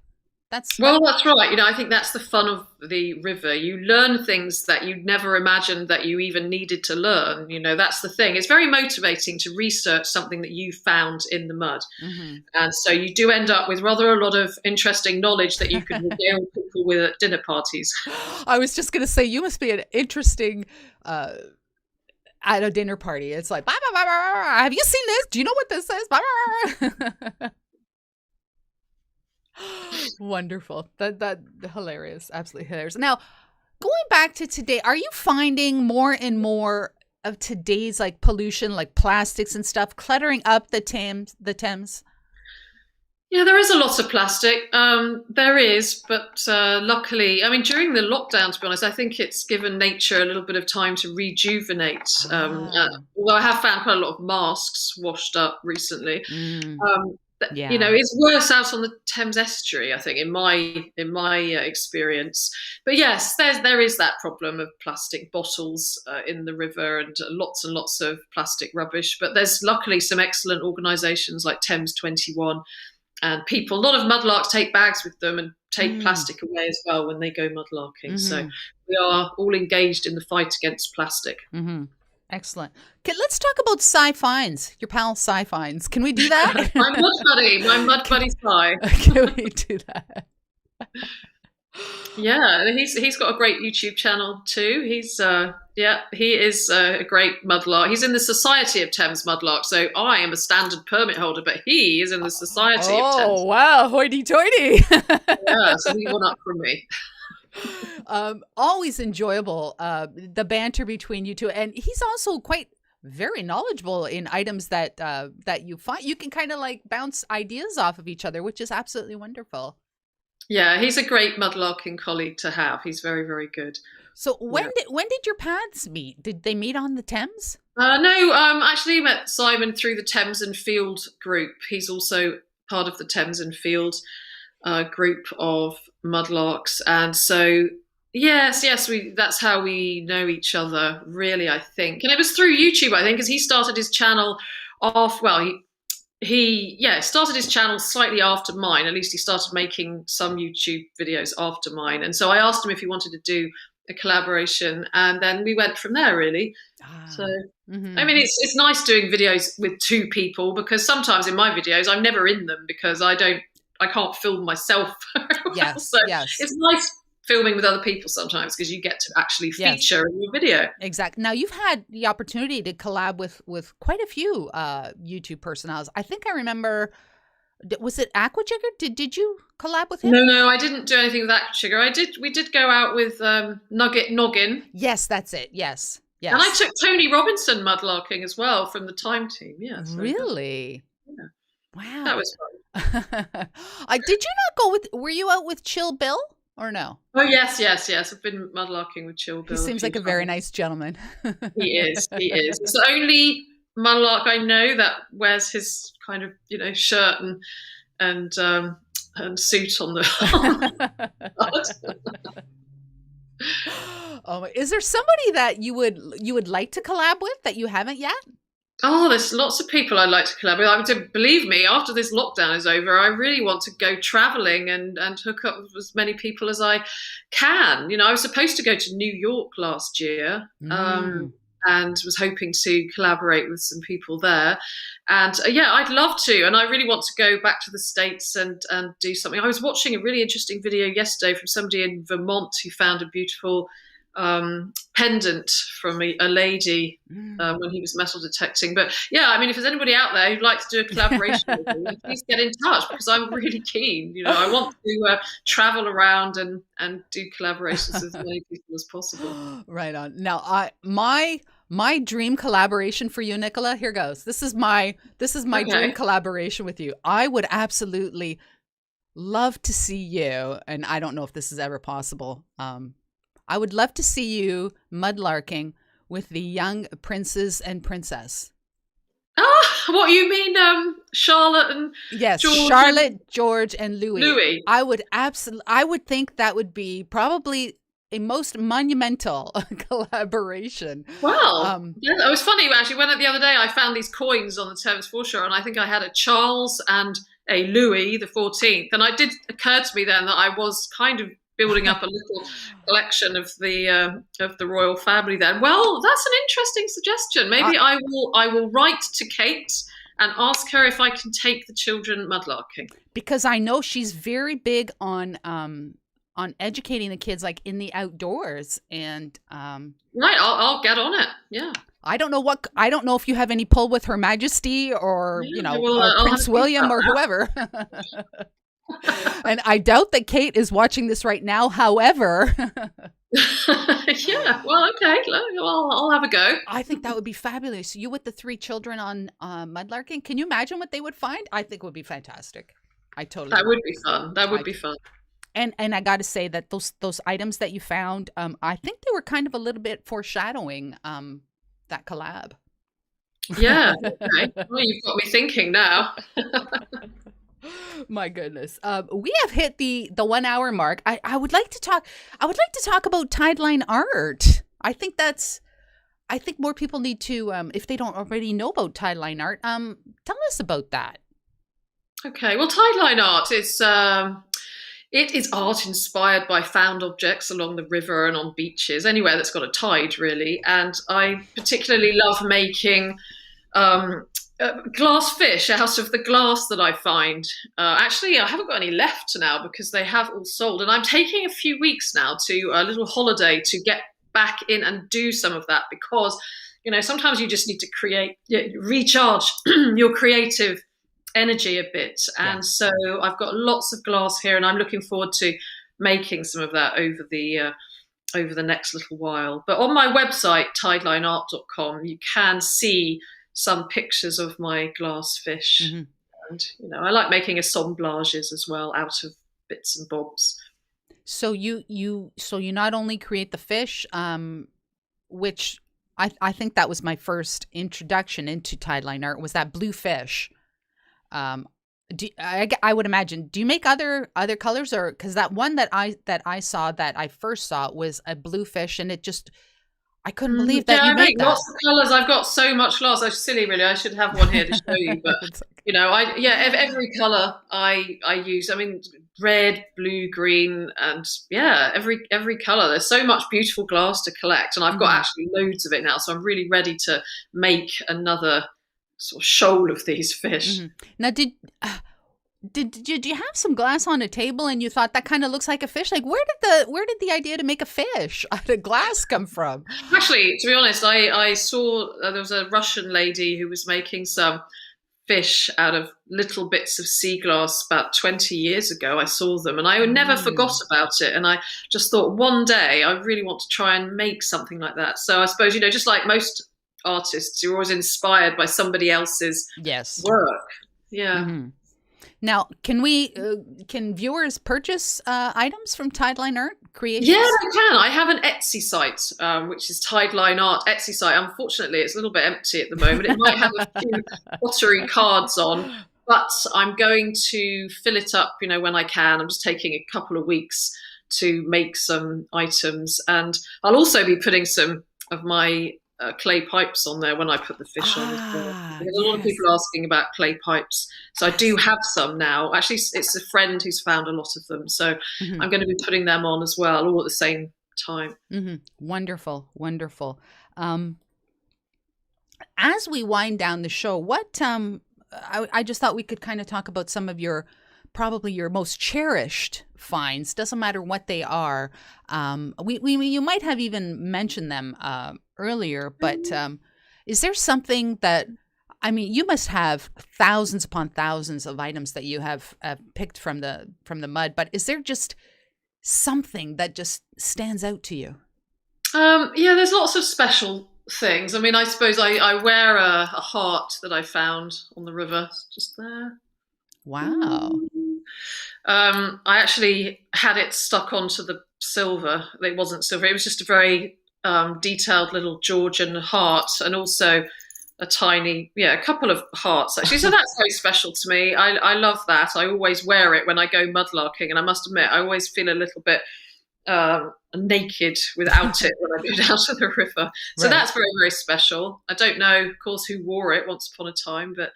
That. well, that's right. I think that's the fun of the river. You learn things that you never imagined that you even needed to learn. That's the thing. It's very motivating to research something that you found in the mud. Hmm. And so you do end up with rather a lot of interesting knowledge that you could regale people with at dinner parties. I was just gonna say you must be an interesting at a dinner party. It's like, "Bah, bah, bah, bah, bah. Have you seen this? Do you know what this is? Bah, bah, bah, bah." Wonderful. That hilarious. Absolutely hilarious. Now, going back to today, are you finding more and more of today's like pollution, like plastics and stuff, cluttering up the Thames? Yeah, there is a lot of plastic. There is, but luckily, I mean, during the lockdown, to be honest, I think it's given nature a little bit of time to rejuvenate. Ah. Although I have found quite a lot of masks washed up recently. Mm, yeah. It's worse out on the Thames estuary, I think, in my experience. But yes, there is that problem of plastic bottles in the river and lots of plastic rubbish. But there's luckily some excellent organisations like Thames 21, and a lot of mudlarks take bags with them and take Mm, plastic away as well when they go mudlarking. So mm-hmm, we are all engaged in the fight against plastic. mm-hmm. Excellent. Okay, let's talk about Sci-Fines, your pal Sci-Fines. Can we do that? My mud buddy Sly. Can we do that? Yeah, he's got a great YouTube channel too. He is a great mudlark. He's in the Society of Thames Mudlark. So I am a standard permit holder, but he is in the Society of Oh, Thames. wow. Hoity-toity. Yeah, so he won up from me. Always enjoyable, the banter between you two. And he's also quite very knowledgeable in items that you find. You can kind of like bounce ideas off of each other, which is absolutely wonderful. Yeah, he's a great mudlarking colleague to have. He's very, very good. So Yeah. when did your paths meet? Did they meet on the Thames? No, actually met Simon through the Thames and Field group. He's also part of the Thames and Field group of mudlarks, and so yes, we that's how we know each other, really, I think. And it was through YouTube, I think, because he started his channel off. Well, he yeah started his channel slightly after mine. At least he started making some YouTube videos after mine, and so I asked him if he wanted to do a collaboration, and then we went from there, really. So Ah. I Hmm. mean, it's nice doing videos with two people because sometimes in my videos I'm never in them because I can't film myself very well. Yes, So yes, it's nice filming with other people sometimes because you get to actually yes. feature in your video. Exactly. Now you've had the opportunity to collab with quite a few YouTube personalities. I think I remember. Was it Aquajigger? Did you collab with him? No, I didn't do anything with that sugar. I did. We did go out with Nugget Noggin, Yes, that's it. Yes, and I yes. took Tony Robinson mudlarking as well from the Time Team. Yeah, so Really? yeah, that Wow. was fun. I did you not go with? Were you out with Chill Bill or no? Oh yes. I've been mudlarking with Chill He Bill a seems few like a very times. nice gentleman. He is. He is. It's the only Mudlark I know that wears his kind of shirt and and suit on the. Oh, is there somebody that you would like to collab with that you haven't yet? Oh, there's lots of people I'd like to collaborate. Believe me, after this lockdown is over, I really want to go traveling and hook up with as many people as I can. I was supposed to go to New York last year, Mm. and was hoping to collaborate with some people there. And yeah, I'd love to. And I really want to go back to the States and do something. I was watching a really interesting video yesterday from somebody in Vermont who found a beautiful pendant from a lady Mm. when he was metal detecting. But yeah, I mean, if there's anybody out there who'd like to do a collaboration with me, please get in touch because I'm really keen. I want to travel around and do collaborations with as many people as possible. Right on. Now, my dream collaboration for you, Nicola. Here goes. This is my dream Okay. collaboration with you. I would absolutely love to see you, and I don't know if this is ever possible. I would love to see you mudlarking with the young princes and princess. Ah, what you mean, Charlotte and Yes, George and Charlotte, George, and Louis. Louis? I would think that would be probably a most monumental collaboration. Well, Um, yeah, it was funny actually. When the other day I found these coins on the Thames foreshore, and I think I had a Charles and a Louis the 14th, and it did occur to me then that I was kind of building up a little collection of the royal family. Then, well, that's an interesting suggestion. I, Maybe I will write to Kate and ask her if I can take the children mudlarking. because I know she's very big on educating the kids like in the outdoors, and Right, I'll get on it. Yeah. I don't know if you have any pull with Her Majesty or Yeah, well, or I'll have to Prince think William about or whoever. And I doubt that Kate is watching this right now. However, yeah, well, okay. Well, I'll have a go. I think that would be fabulous. You with the three children on mudlarking. Can you imagine what they would find? I think it would be fantastic. I totally That would. would be fun. That would I be fun. and I got to say that those items that you found, I think they were kind of a little bit foreshadowing that collab. Yeah, okay. Well, you've got me thinking now. My goodness. We have hit the 1 hour mark. I would like to talk. I would like to talk about tideline art. I think more people need to, if they don't already know about tideline art, tell us about that. Okay, well, tideline art is it is art inspired by found objects along the river and on beaches, anywhere that's got a tide, really. And I particularly love making glass fish out of the glass that I find. Actually, I haven't got any left now because they have all sold. And I'm taking a few weeks now to a little holiday to get back in and do some of that because, sometimes you just need to recharge your creative energy a bit. Yeah. And so I've got lots of glass here and I'm looking forward to making some of that over the next little while. But on my website, tidelineart.com, you can see some pictures of my glass fish. Hmm. And, I like making assemblages as well out of bits and bobs. So you not only create the fish, which I think that was my first introduction into tide line art, was that blue fish. Um, I would imagine. Do you make other colors, or because that one that I saw, that I first saw, was a blue fish, and it just, I couldn't believe that Yeah, you I made make that. lots of colours. I've got so much glass. I'm silly, really. I should have one here to show you. But It's like, every colour I use. I mean, red, blue, green, and yeah, every colour. There's so much beautiful glass to collect, and I've got mhm, actually loads of it now. So I'm really ready to make another sort of shoal of these fish. mhm. Now, did you have some glass on a table and you thought that kind of looks like a fish? Like, where did the idea to make a fish out of glass come from? Actually, to be honest, I saw there was a Russian lady who was making some fish out of little bits of sea glass about 20 years ago. I saw them and I never forgot Mm. about it. And I just thought one day I really want to try and make something like that. So I suppose, just like most artists, you're always inspired by somebody else's Yes. work. Yeah. Hmm. Now, can viewers purchase items from Tideline Art Yeah, Creations? I can. I have an Etsy site, which is Tideline Art Etsy site. Unfortunately, it's a little bit empty at the moment. It might have a few pottery cards on, but I'm going to fill it up, when I can. I'm just taking a couple of weeks to make some items, and I'll also be putting some of my clay pipes on there when I put the fish on as well. Ah, Because a lot of yes, people are asking about clay pipes, so I do yes. have some now. Actually, it's a friend who's found a lot of them, so Hmm. I'm going to be putting them on as well, all at the same time. Hmm. Wonderful, wonderful. Um, as we wind down the show, I just thought we could kind of talk about some of your, probably your most cherished finds. Doesn't matter what they are. We you might have even mentioned them earlier, but is there something that, I mean, you must have thousands upon thousands of items that you have picked from the mud, but is there just something that just stands out to you? Yeah, there's lots of special things. I mean, I suppose I wear a heart that I found on the river, just there. Wow. I actually had it stuck onto the silver. It wasn't silver. It was just a very detailed little Georgian heart, and also a couple of hearts actually. So that's very special to me. I love that. I always wear it when I go mudlarking, and I must admit, I always feel a little bit naked without it when I go down to the river. So Right. that's very, very special. I don't know, of course, who wore it once upon a time, but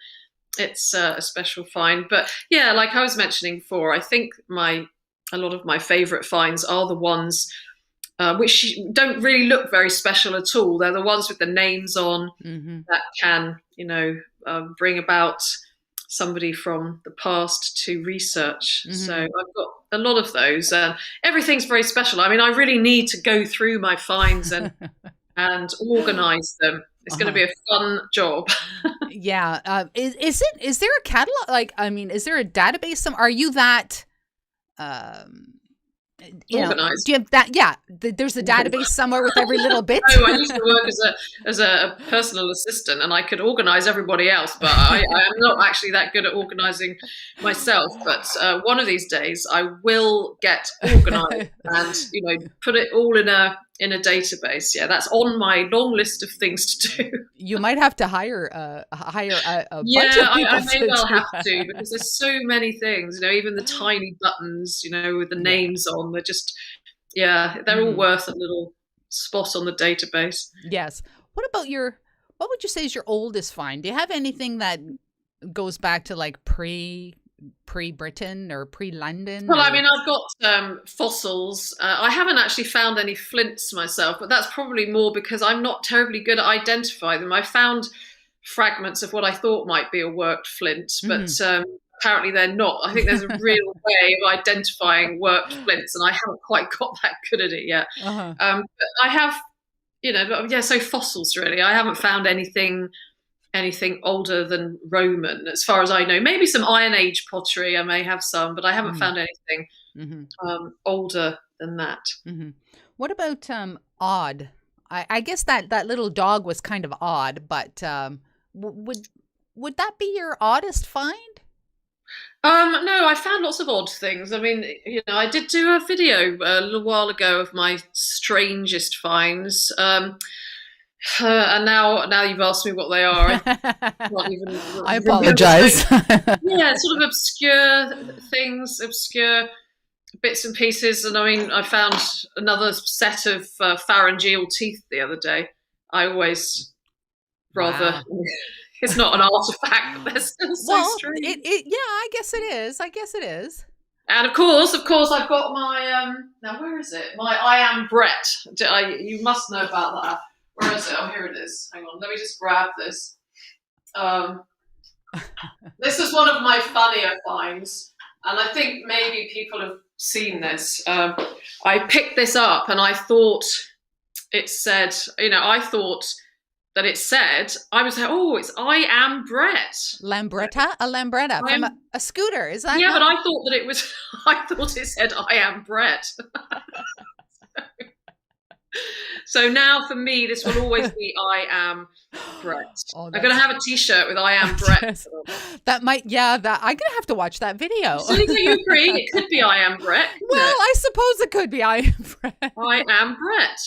it's a special find. But yeah, like I was mentioning before, I think a lot of my favourite finds are the ones which don't really look very special at all. They're the ones with the names on Mm-hmm. that can, bring about somebody from the past to research. So Mm-hmm. I've got a lot of those. Everything's very special. I mean, I really need to go through my finds and organise them. It's going to Uh-huh. be a fun job. Yeah. Is there a catalog? Like, I mean, is there a database? Are you that, um, do Organised. you have that? Yeah. There's a database somewhere with every little bit. Oh, I used to work as a personal assistant, and I could organise everybody else, but I am not actually that good at organising myself. But one of these days, I will get organised and put it all in a database. Yeah, that's on my long list of things to do. You might have to hire a bunch Yeah, of people I may to well do have to that. because there's so many things. Even the tiny buttons, with the Yeah. names on, they're just yeah, they're all Hmm. worth a little spot on the database. Yes. What would you say is your oldest find? Do you have anything that goes back to like pre Britain or pre London Well, I or? mean, I've got fossils. I haven't actually found any flints myself, but that's probably more because I'm not terribly good at identifying them. I found fragments of what I thought might be a worked flint, but Mhm. apparently they're not. I think there's a real way of identifying worked flints, and I haven't quite got that good at it yet. Uh-huh. But I have, yeah. So fossils, really. I haven't found anything older than Roman, as far as I know. Maybe some Iron Age pottery, I may have some, but I haven't Mhm. found anything Mhm. older than that. Mhm. What about odd? I guess that little dog was kind of odd, but would that be your oddest find? No, I found lots of odd things. I mean, I did do a video a little while ago of my strangest finds. And now you've asked me what they are. I can't even I remember. So, apologize. yeah, sort of obscure things, obscure bits and pieces. And I mean, I found another set of pharyngeal teeth the other day. I always rather, Wow. it's not an artifact, but they're still so Well, strange. yeah, I guess it is. I guess it is. And of course, I've got my now where is it? My I am Brett. You must know about that. Where is it? Oh, here it is. Hang on, let me just grab this. Um, this is one of my funnier finds, and I think maybe people have seen this. I picked this up, and I thought it said, I thought that it said, I was like, oh, it's I am Brett. Lambretta? A Lambretta I from am a scooter. Is that Yeah, not? but I thought that it was. I thought it said I am Brett. So now for me, this will always be I am Brett. Oh, I'm gonna that's have a T-shirt with I am Brett. yes. That might, yeah, that I'm gonna have to watch that video. So you agree? It could be I am Brett, Well, couldn't it? I suppose it could be I am Fred. I am Brett.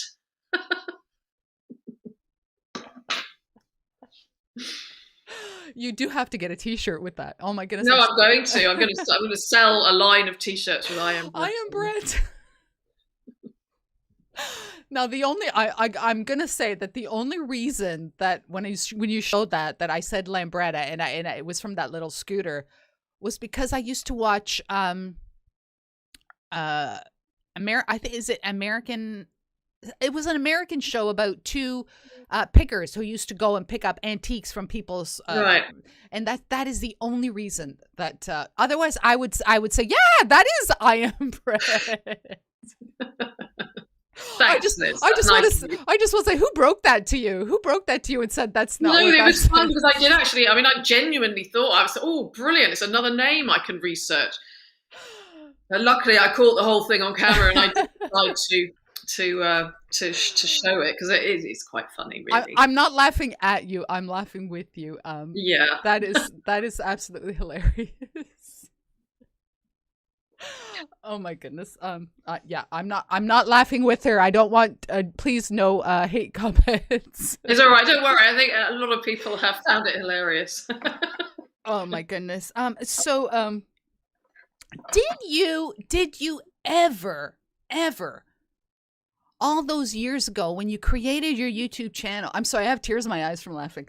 You do have to get a T-shirt with that. Oh my goodness! No, I'm going to. I'm going to sell a line of T-shirts with I am Brett. I am Brett. Now the only I'm gonna say that the only reason that when you showed that I said Lambretta and it was from that little scooter was because I used to watch I think is it American, it was an American show about two pickers who used to go and pick up antiques from people's Right. and that is the only reason that otherwise I would say yeah, that is I am Brett. Thanks, Liz. I That's just want nice to of you. I just want to say who broke that to you? Who broke that to you and said that's not No, what it that was fun says? because I did actually. I mean, I genuinely thought I was. Oh, brilliant! It's another name I can research. And luckily, I caught the whole thing on camera, and I tried to show it because it's quite funny, really. I'm not laughing at you. I'm laughing with you. Yeah. That is absolutely hilarious. Oh my goodness. Yeah, I'm not laughing with her. I don't want please no hate comments. It's all right. Don't worry. I think a lot of people have found it hilarious. Oh my goodness. So did you ever all those years ago when you created your YouTube channel? I'm sorry, I have tears in my eyes from laughing.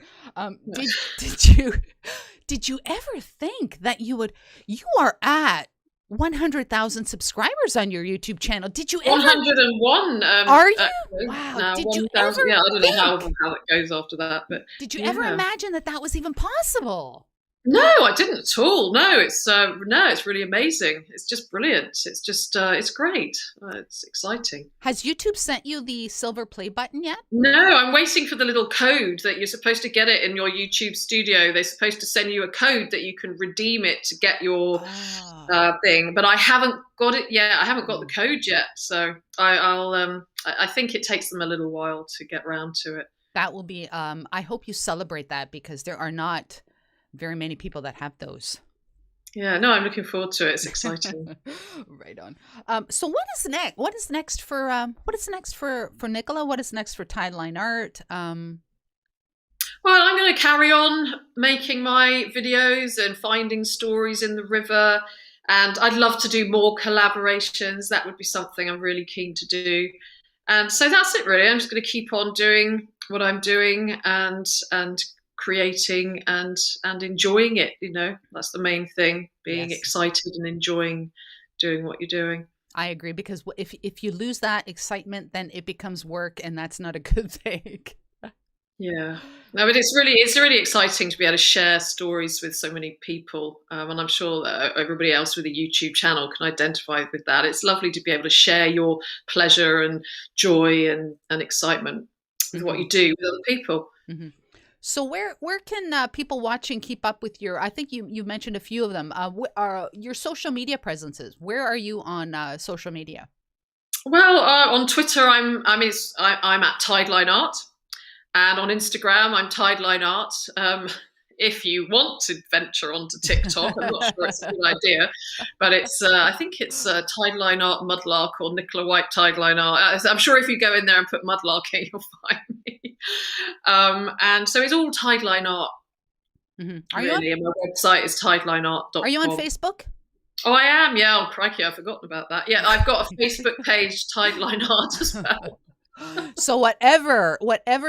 Did you ever think that you are at 100,000 subscribers on your YouTube channel? Did you ever? 101. Are you? Actually. Wow. Now Did you 1,000. ever Yeah, I don't know think? how it goes after that, but Did you ever yeah. imagine that was even possible? No, I didn't at all. No, it's really amazing. It's just brilliant. It's just it's great. It's exciting. Has YouTube sent you the silver play button yet? No, I'm waiting for the little code that you're supposed to get it in your YouTube studio. They're supposed to send you a code that you can redeem it to get your thing, but I haven't got it yet. I haven't got the code yet, so I think it takes them a little while to get round to it. That will be. I hope you celebrate that because there are not very many people that have those. Yeah, no, I'm looking forward to it. It's exciting. Right on. So what is next? What is next for Nicola? What is next for Tideline Art? Well, I'm going to carry on making my videos and finding stories in the river. And I'd love to do more collaborations. That would be something I'm really keen to do. And so that's it, really. I'm just going to keep on doing what I'm doing and creating and enjoying it. That's the main thing, being Yes. excited and enjoying doing what you're doing. I agree because if you lose that excitement, then it becomes work, and that's not a good thing. Yeah, no, but it's really exciting to be able to share stories with so many people, and I'm sure that everybody else with a YouTube channel can identify with that. It's lovely to be able to share your pleasure and joy and excitement with what you do with other people. Mm-hmm. So where can people watching keep up with your? I think you mentioned a few of them. Are your social media presences? Where are you on social media? Well, on Twitter, I'm at Tideline Art. And on Instagram, I'm Tideline Art. if you want to venture onto TikTok. I'm not sure it's a good idea, but I think it's Tideline Art Mudlark or Nicola White Tideline Art. I'm sure if you go in there and put mudlarking, you'll find me. And so it's all Tideline Art, really. And my website is tidelineart.com. Are you on Facebook? Oh, I am. Yeah. Oh, crikey, I've forgotten about that. Yeah, I've got a Facebook page, Tideline Art, as well. So whatever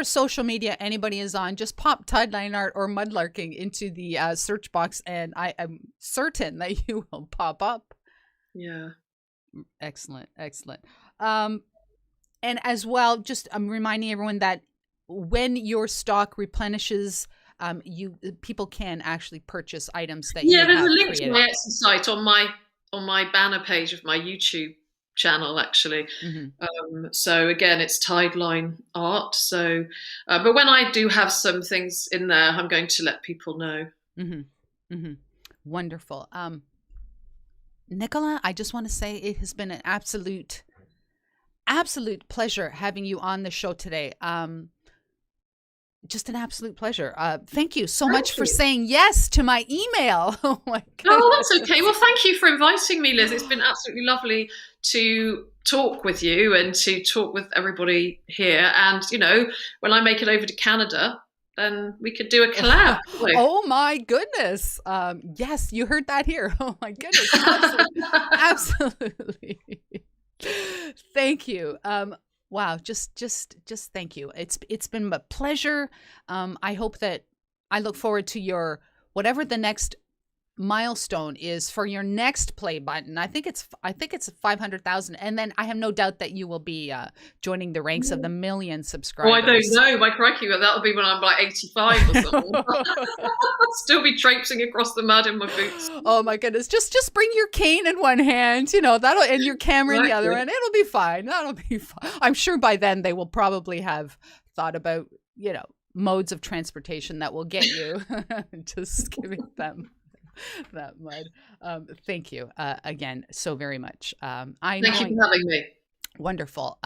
social media anybody is on, just pop Tideline Art or mudlarking into the search box, and I am certain that you will pop up. Yeah. Excellent. And as well, just I'm reminding everyone that when your stock replenishes, people can actually purchase items that you have there's a link created. to my Etsy site on my banner page of my YouTube channel, actually. So again, it's Tideline Art. So, but when I do have some things in there, I'm going to let people know. Wonderful. Nicola, I just want to say it has been an absolute pleasure having you on the show today. Just an absolute pleasure. Thank you so much for saying yes to my email. Oh my God. Oh, that's okay. Well, thank you for inviting me, Liz. It's been absolutely lovely to talk with you and to talk with everybody here. And, when I make it over to Canada, then we could do a collab. Oh my goodness. Yes, you heard that here. Oh my goodness. Absolutely. Thank you. Wow, just thank you. It's been a pleasure. I hope that I look forward to your whatever the next milestone is for your next play button. I think it's 500,000, and then I have no doubt that you will be joining the ranks of the 1 million subscribers. Oh, I don't know, my crikey, but that'll be when I'm like 85 or something. I'll still be traipsing across the mud in my boots. Oh my goodness! Just bring your cane in one hand, that'll, and your camera in the other, and it'll be fine. That'll be fine. I'm sure by then they will probably have thought about modes of transportation that will get you. Just giving them that mud. Thank you again so very much. Thank you for having me. Wonderful.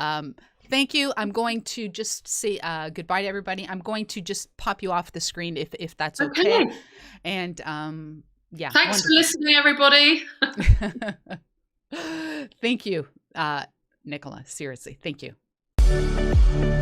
Thank you. I'm going to just say goodbye to everybody. I'm going to just pop you off the screen if that's okay. And yeah. Thanks for listening, everybody. Thank you, Nicola. Seriously, thank you.